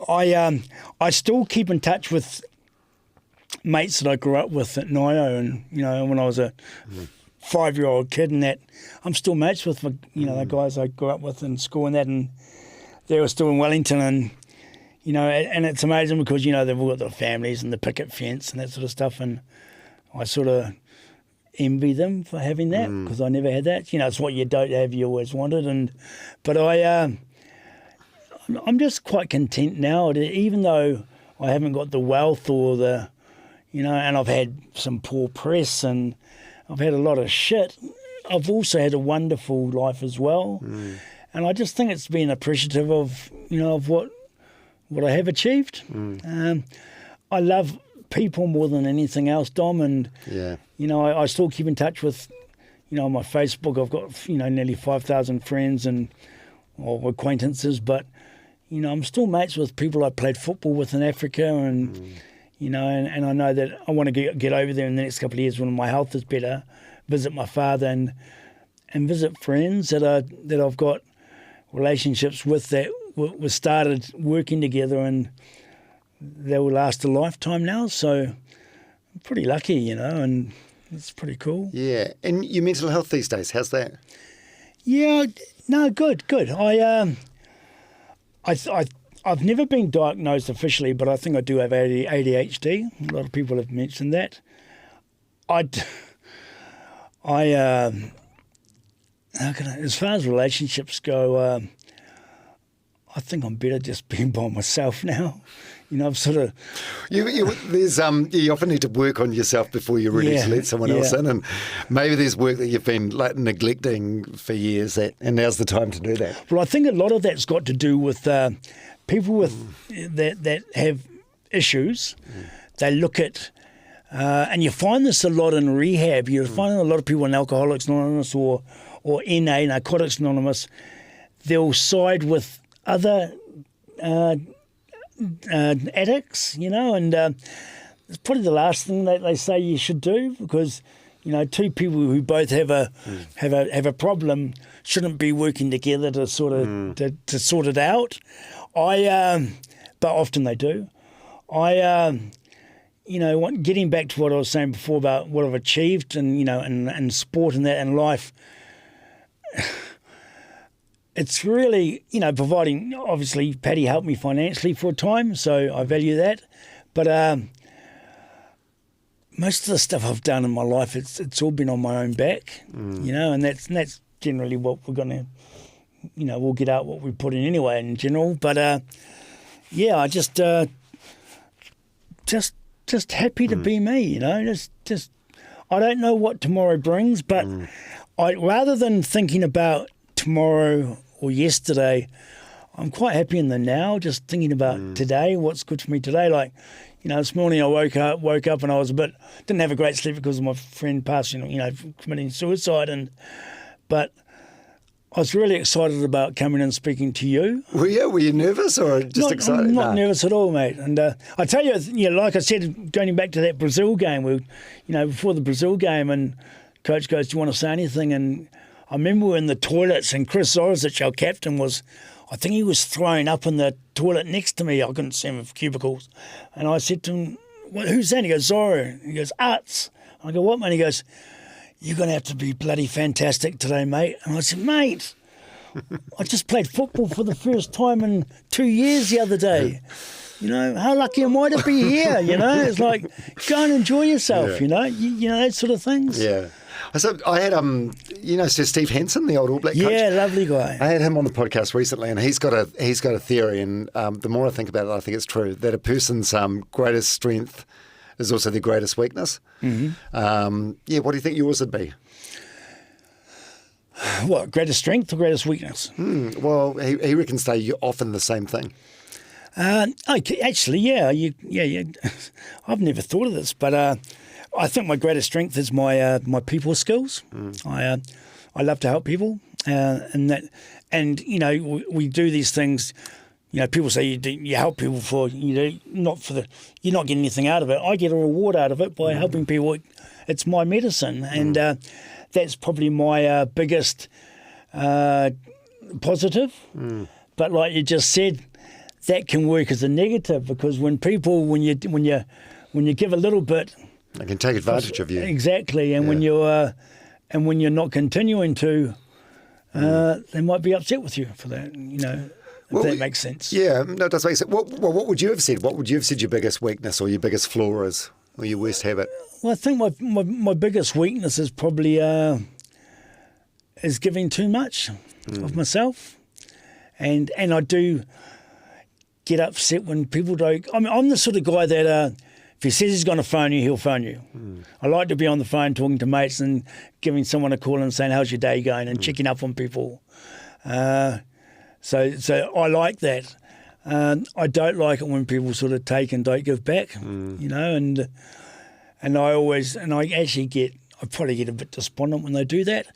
I still keep in touch with mates that I grew up with at Nio, and when I was a 5-year-old kid, and that I'm still mates with the guys I grew up with in school and that, and they were still in Wellington, and and it's amazing because they've all got their families and the picket fence and that sort of stuff, and I sort of envy them for having that because I never had that. It's what you don't have, you always wanted, but I'm just quite content now, even though I haven't got the wealth or the and I've had some poor press and I've had a lot of shit. I've also had a wonderful life as well. And I just think it's been appreciative of, of what I have achieved. I love people more than anything else, Dom. And, I still keep in touch with, on my Facebook, I've got, nearly 5,000 friends or acquaintances. But, I'm still mates with people I played football with in Africa and... and I know that I want to get over there in the next couple of years when my health is better, visit my father and visit friends that I've got relationships with that were started working together, and they will last a lifetime now. So I'm pretty lucky, and it's pretty cool. Yeah. And your mental health these days, how's that? Yeah, no, good. I've never been diagnosed officially, but I think I do have ADHD. A lot of people have mentioned that. As far as relationships go, I think I'm better just being by myself now. I've sort of... You often need to work on yourself before you're ready to let someone else in, and maybe there's work that you've been neglecting for years, and now's the time to do that. Well, I think a lot of that's got to do with people with that have issues. They look at, and you find this a lot in rehab. You find a lot of people in Alcoholics Anonymous or NA, Narcotics Anonymous. They'll side with other addicts, and it's probably the last thing that they say you should do, because two people who both have a problem shouldn't be working together to sort of to sort it out. But often they do. Getting back to what I was saying before about what I've achieved and sport and that and life. It's really, providing, obviously, Patty helped me financially for a time, so I value that. But most of the stuff I've done in my life, it's all been on my own back, and that's generally what we're going to we'll get out what we put in anyway in general. But I just happy to be me. Just I don't know what tomorrow brings, but I rather than thinking about tomorrow or yesterday, I'm quite happy in the now. Just thinking about today, what's good for me today. Like, this morning I woke up and I was didn't have a great sleep because of my friend passing, committing suicide, but I was really excited about coming and speaking to you. Were you nervous or just excited? I'm not nervous at all, mate. And I tell you, like I said, going back to that Brazil game, before the Brazil game, and coach goes, "Do you want to say anything?" And I remember we were in the toilets, and Chris Zorzic, our captain, I think he was thrown up in the toilet next to me. I couldn't see him for cubicles. And I said to him, "Who's that?" He goes, "Zorro." He goes, "Arts." I go, "What, man?" He goes, "You're going to have to be bloody fantastic today, mate." And I said, "Mate, I just played football for the first time in 2 years the other day. How lucky am I to be here? It's like, go and enjoy yourself, that sort of things." Yeah. So I had, Sir Steve Henson, the old All Black coach. Yeah, lovely guy. I had him on the podcast recently, and he's got a theory, and the more I think about it, I think it's true, that a person's greatest strength is also their greatest weakness. Mm-hmm. What do you think yours would be? What, greatest strength or greatest weakness? Well, he reckons they're often the same thing. Actually, yeah. I've never thought of this, but I think my greatest strength is my people skills. I love to help people, and we do these things. People say you help people you're not getting anything out of it. I get a reward out of it by helping people. It's my medicine, and that's probably my biggest positive. But like you just said, that can work as a negative, because when you give a little bit, they can take advantage of you. Exactly, and when you're not continuing to, they might be upset with you for that. If that makes sense. Yeah, no, it does make sense. What would you have said? What would you have said your biggest weakness or your biggest flaw is, or your worst habit? Well, I think my biggest weakness is probably is giving too much of myself, and I do get upset when people don't. I mean, I'm the sort of guy that if he says he's going to phone you, he'll phone you. I like to be on the phone talking to mates and giving someone a call and saying, "How's your day going?" and checking up on people. So I like that. I don't like it when people sort of take and don't give back, and I actually I probably get a bit despondent when they do that.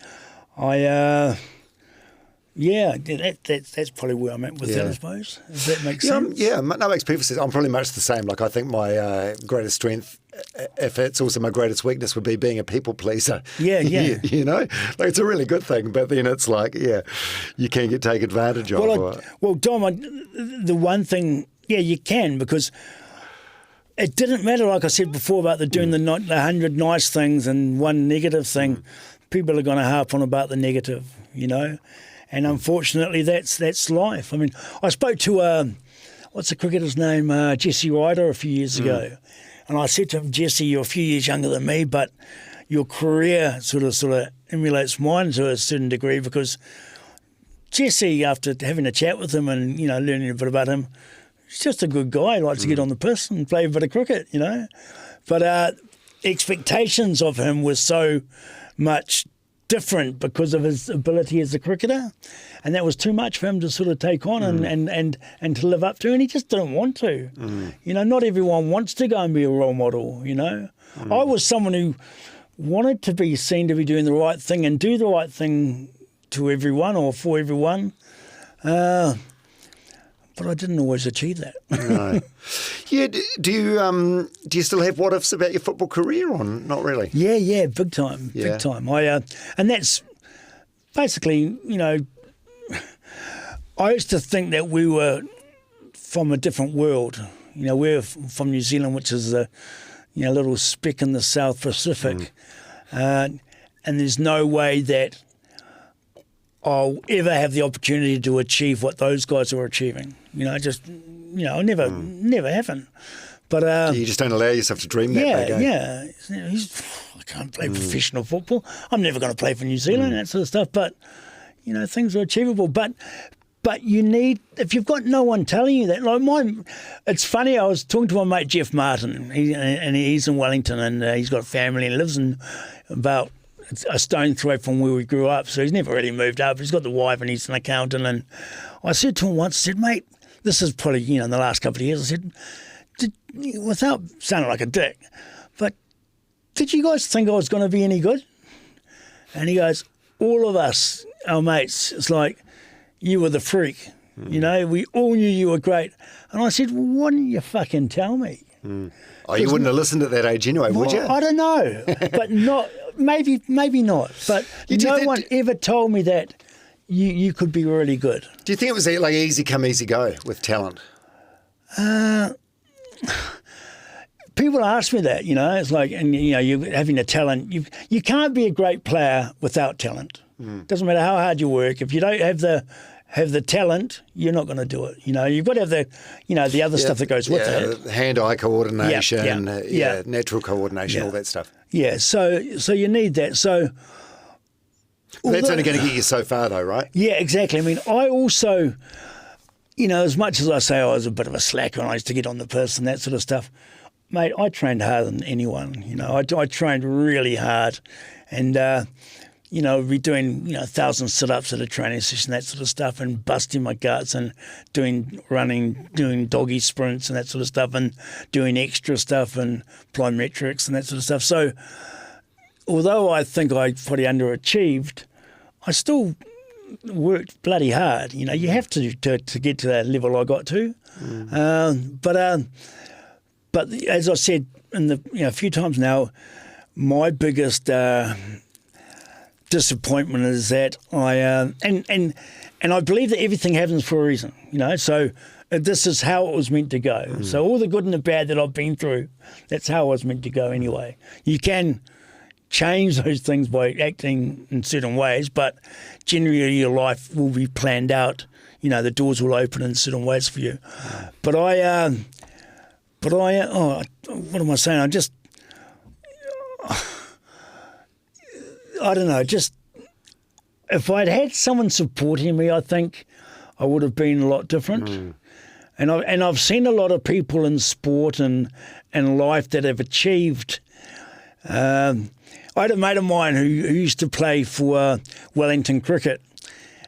That's probably where I'm at with that, I suppose. Does that make sense? That makes perfect sense. I'm probably much the same. Like, I think my greatest strength, if it's also my greatest weakness, would be being a people pleaser. Yeah. Like, it's a really good thing, but then it's like, you can take advantage of. Well, Dom, the one thing, you can, because it didn't matter, like I said before, about doing the 100 nice things and one negative thing. People are going to harp on about the negative, And unfortunately, that's life. I mean, I spoke to what's the cricketer's name, Jesse Ryder, a few years ago, and I said to him, "Jesse, you're a few years younger than me, but your career sort of emulates mine to a certain degree, because Jesse, after having a chat with him and learning a bit about him, he's just a good guy. He likes to get on the piss and play a bit of cricket, But expectations of him were so much different because of his ability as a cricketer, and that was too much for him to sort of take on and to live up to, and he just didn't want to. Not everyone wants to go and be a role model. I was someone who wanted to be seen to be doing the right thing and do the right thing to everyone or for everyone, but I didn't always achieve that. No. Yeah. Do you still have what ifs about your football career, or not really? Yeah, big time. And that's basically, I used to think that we were from a different world. We're from New Zealand, which is a little speck in the South Pacific, and there's no way that I'll ever have the opportunity to achieve what those guys are achieving. I never haven't. But you just don't allow yourself to dream that big. Yeah. I can't play professional football. I'm never going to play for New Zealand, that sort of stuff. But things are achievable. But you need, if you've got no one telling you that, it's funny, I was talking to my mate Jeff Martin, and he's in Wellington, and he's got a family and lives in about a stone throw from where we grew up, so he's never really moved up. He's got the wife and he's an accountant, and I said to him once, I said, mate, this is probably, in the last couple of years, I said, without sounding like a dick, but did you guys think I was going to be any good? And he goes, all of us, our mates, it's like, you were the freak. We all knew you were great. And I said, well, why didn't you fucking tell me? Oh, you wouldn't have listened at that age anyway, would you? I don't know, but maybe not. But no one ever told me that you could be really good. Do you think it was like easy come, easy go with talent? People ask me that, it's like, and you're having a talent. You can't be a great player without talent. Doesn't matter how hard you work. If you don't have the talent, you're not going to do it. You've got to have the other stuff that goes with it. Hand-eye coordination, natural coordination, all that stuff. Yeah, so you need that. So that's only going to get you so far, though, right? Yeah, exactly. I mean, I also, as much as I say I was a bit of a slacker and I used to get on the piss and that sort of stuff, mate, I trained harder than anyone. I trained really hard, and be doing 1,000 sit-ups at a training session, that sort of stuff, and busting my guts and running, doing doggy sprints and that sort of stuff, and doing extra stuff and plyometrics and that sort of stuff. So, although I think I probably underachieved, I still worked bloody hard. You have to get to that level I got to. But as I said a few times now, my biggest disappointment is that I and I believe that everything happens for a reason. So this is how it was meant to go. So all the good and the bad that I've been through, that's how it was meant to go anyway. You can change those things by acting in certain ways, but generally your life will be planned out. The doors will open in certain ways for you. But what am I saying? I don't know, just if I'd had someone supporting me, I think I would have been a lot different. And I've seen a lot of people in sport and life that have achieved. I had a mate of mine who used to play for Wellington cricket,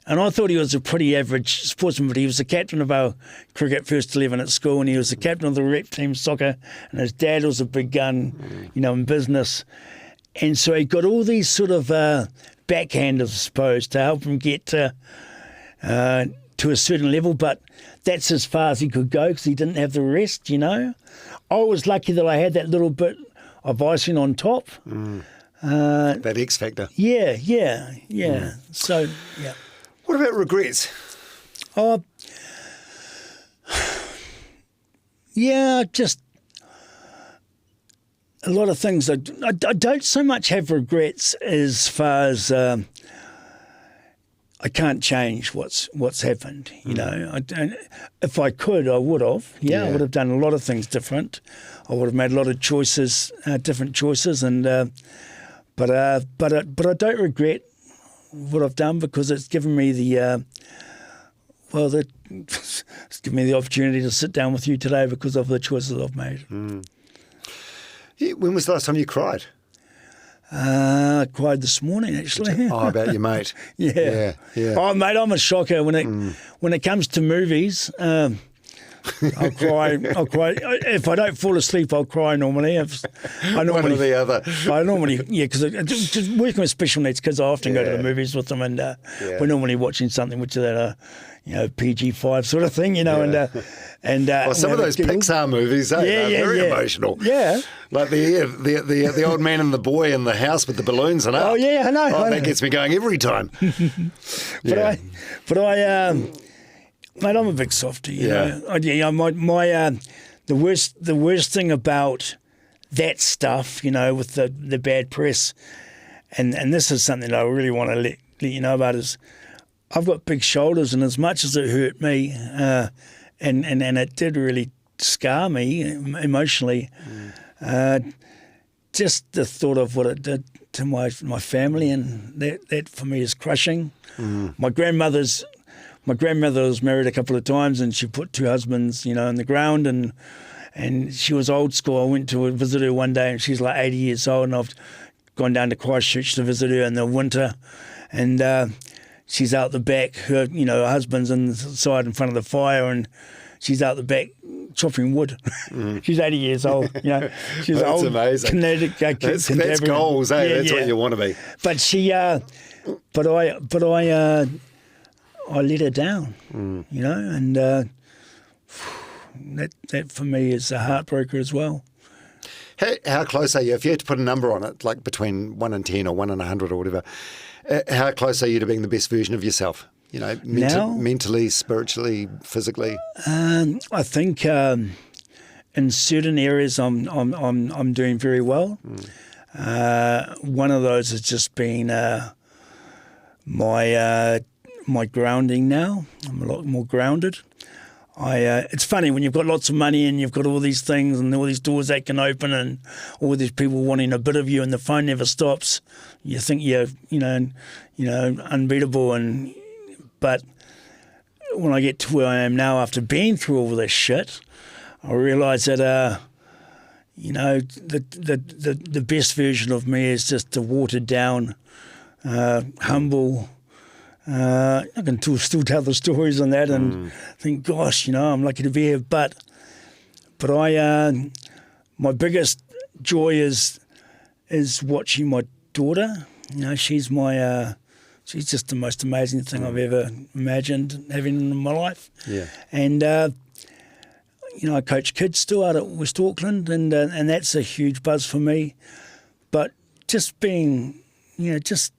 and I thought he was a pretty average sportsman, but he was the captain of our cricket first 11 at school, and he was the captain of the rep team soccer, and his dad was a big gun, in business. And so he got all these sort of backhanders, I suppose, to help him get to a certain level, but that's as far as he could go because he didn't have the rest, I was lucky that I had that little bit of icing on top. That X factor. Yeah. So, yeah. What about regrets? Just a lot of things. I don't so much have regrets as far as I can't change what's happened. I don't. If I could, I would have. I would have done a lot of things different. I would have made a lot of choices, different choices, and but I don't regret what I've done because it's given me it's given me the opportunity to sit down with you today because of the choices I've made. When was the last time you cried? I cried this morning, actually. Oh, about your mate. Yeah. Oh, mate, I'm a shocker when it comes to movies. I'll cry. If I don't fall asleep, I'll cry normally. One or the other. I normally, because just working with special needs kids, I often go to the movies with them, and we're normally watching something which is at a PG-5 sort of thing, and some of those Pixar movies, they're very emotional. Yeah, like the old man and the boy in the house with the balloons and up. Oh yeah, I know. That gets me going every time. But I. Mate, I'm a big softy, you know. The worst thing about that stuff, with the bad press, and this is something that I really want to let you know about, is I've got big shoulders, and as much as it hurt me, and it did really scar me emotionally, just the thought of what it did to my family, and that for me is crushing. My grandmother was married a couple of times, and she put 2 husbands, in the ground, and she was old school. I went to visit her one day, and she's like 80 years old, and I've gone down to Christchurch to visit her in the winter, and she's out the back. Her husband's inside in front of the fire, and she's out the back chopping wood. She's 80 years old. She's That's old. amazing. That's goals, eh? That's what you want to be. But she, but I let her down. And that for me is a heartbreaker as well. How close are you? If you had to put a number on it, like between 1 and 10 or 1 and 100 or whatever, how close are you to being the best version of yourself? Mentally, spiritually, physically. I think in certain areas I'm doing very well. One of those has just been my grounding now. I'm a lot more grounded. It's funny when you've got lots of money and you've got all these things and all these doors that can open and all these people wanting a bit of you and the phone never stops. You think you're unbeatable, but when I get to where I am now after being through all this shit, I realise that the best version of me is just a watered down, humble. I can still tell the stories on that and think, gosh, I'm lucky to be here. But my biggest joy is watching my daughter. She's she's just the most amazing thing I've ever imagined having in my life. Yeah. And I coach kids still out at West Auckland, and that's a huge buzz for me. But just being, just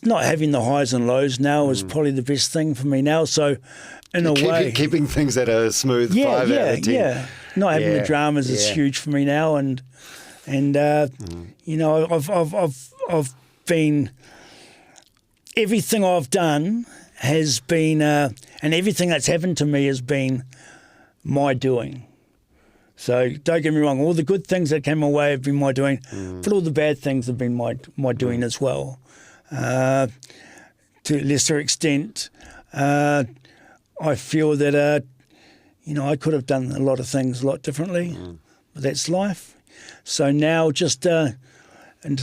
not having the highs and lows now is probably the best thing for me now. So, in a way, keeping things at a smooth 5 out of 10. Yeah, not having the dramas is huge for me now, and I've been, everything I've done has been, and everything that's happened to me has been my doing. So don't get me wrong, all the good things that came my way have been my doing, but all the bad things have been my doing as well. To a lesser extent, I feel that I could have done a lot of things a lot differently, but that's life. So now, just and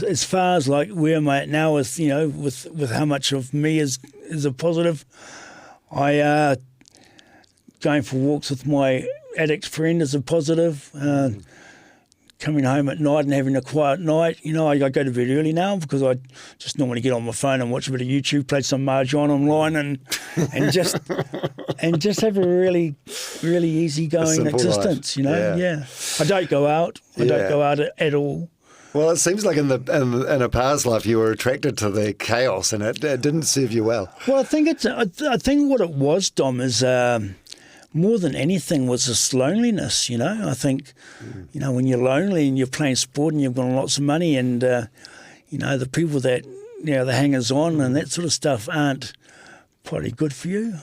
as far as like where am I at now, with with how much of me is a positive, I going for walks with my addict friend is a positive. Coming home at night and having a quiet night. I go to bed early now because I just normally get on my phone and watch a bit of YouTube, play some Mahjong online, and just have a really, really easygoing existence. Yeah. I don't go out. I don't go out at all. Well, it seems like in a past life you were attracted to the chaos, and it didn't serve you well. Well, I think what it was, Dom, is. More than anything was this loneliness, I think, when you're lonely and you're playing sport and you've got lots of money and, the people that, the hangers-on and that sort of stuff aren't probably good for you,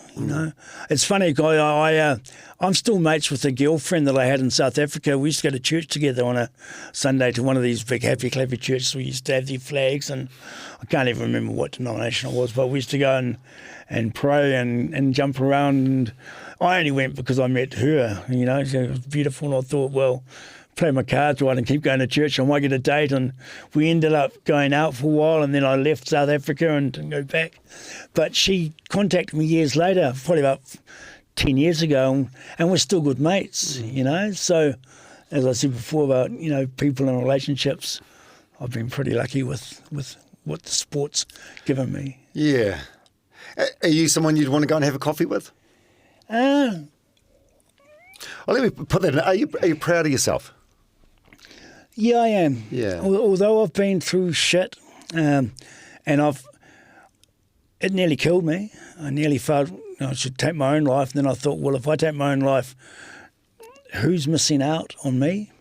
It's funny, I'm still mates with a girlfriend that I had in South Africa. We used to go to church together on a Sunday to one of these big happy clappy churches. We used to have their flags, and I can't even remember what denomination it was, but we used to go and pray and jump around, and I only went because I met her, she was beautiful, and I thought, well, play my cards right and keep going to church, I might get a date. And we ended up going out for a while, and then I left South Africa and didn't go back. But she contacted me years later, probably about 10 years ago, and we're still good mates, So, as I said before about, people in relationships, I've been pretty lucky with what the sport's given me. Yeah. Are you someone you'd want to go and have a coffee with? Well, let me put that in. Are you proud of yourself? Yeah, I am. Yeah. Although I've been through shit, and it nearly killed me. I nearly felt I should take my own life. And then I thought, well, if I take my own life, who's missing out on me?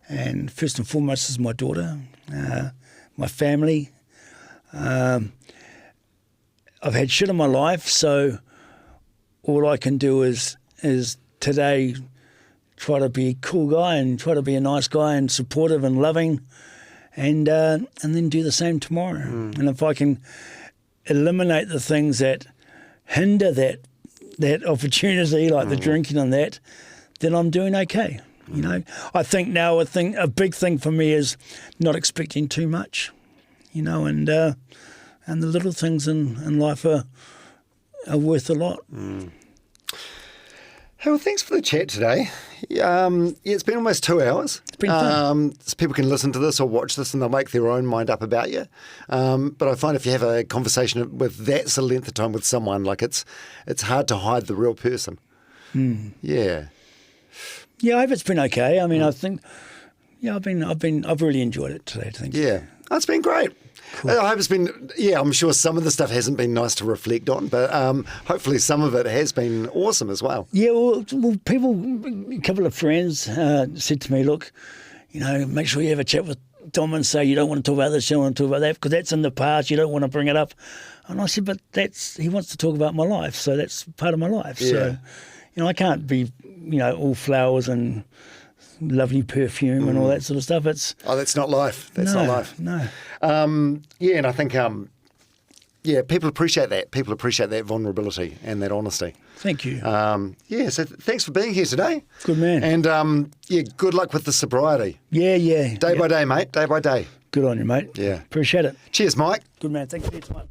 And first and foremost is my daughter, my family. I've had shit in my life, so all I can do is today try to be a cool guy and try to be a nice guy and supportive and loving, and then do the same tomorrow. And if I can eliminate the things that hinder that opportunity, like the drinking and that, then I'm doing okay. You know, I think now a big thing for me is not expecting too much. You know, and the little things in life are worth a lot. Hey, well, thanks for the chat today. It's been almost 2 hours. It's been fun. So people can listen to this or watch this and they'll make their own mind up about you. But I find if you have a conversation with that sort of length of time with someone, like it's hard to hide the real person. Yeah. Yeah, I hope it's been okay. I mean, I think, I've really enjoyed it today. Thank you. Yeah. Oh, it's been great. Cool. I hope it's been, I'm sure some of the stuff hasn't been nice to reflect on, but hopefully some of it has been awesome as well. Yeah, well a couple of friends said to me, look, you know, make sure you have a chat with Dom and say you don't want to talk about this, you don't want to talk about that, because that's in the past, you don't want to bring it up. And I said, but he wants to talk about my life, so that's part of my life. Yeah. So, you know, I can't be, you know, all flowers and lovely perfume and all that sort of stuff. That's not life. That's not life. No. And I think, people appreciate that. People appreciate that vulnerability and that honesty. Thank you. So thanks for being here today. Good man. And, good luck with the sobriety. Yeah. Day by day, mate. Day by day. Good on you, mate. Yeah. Appreciate it. Cheers, Mike. Good man. Thank you for your time.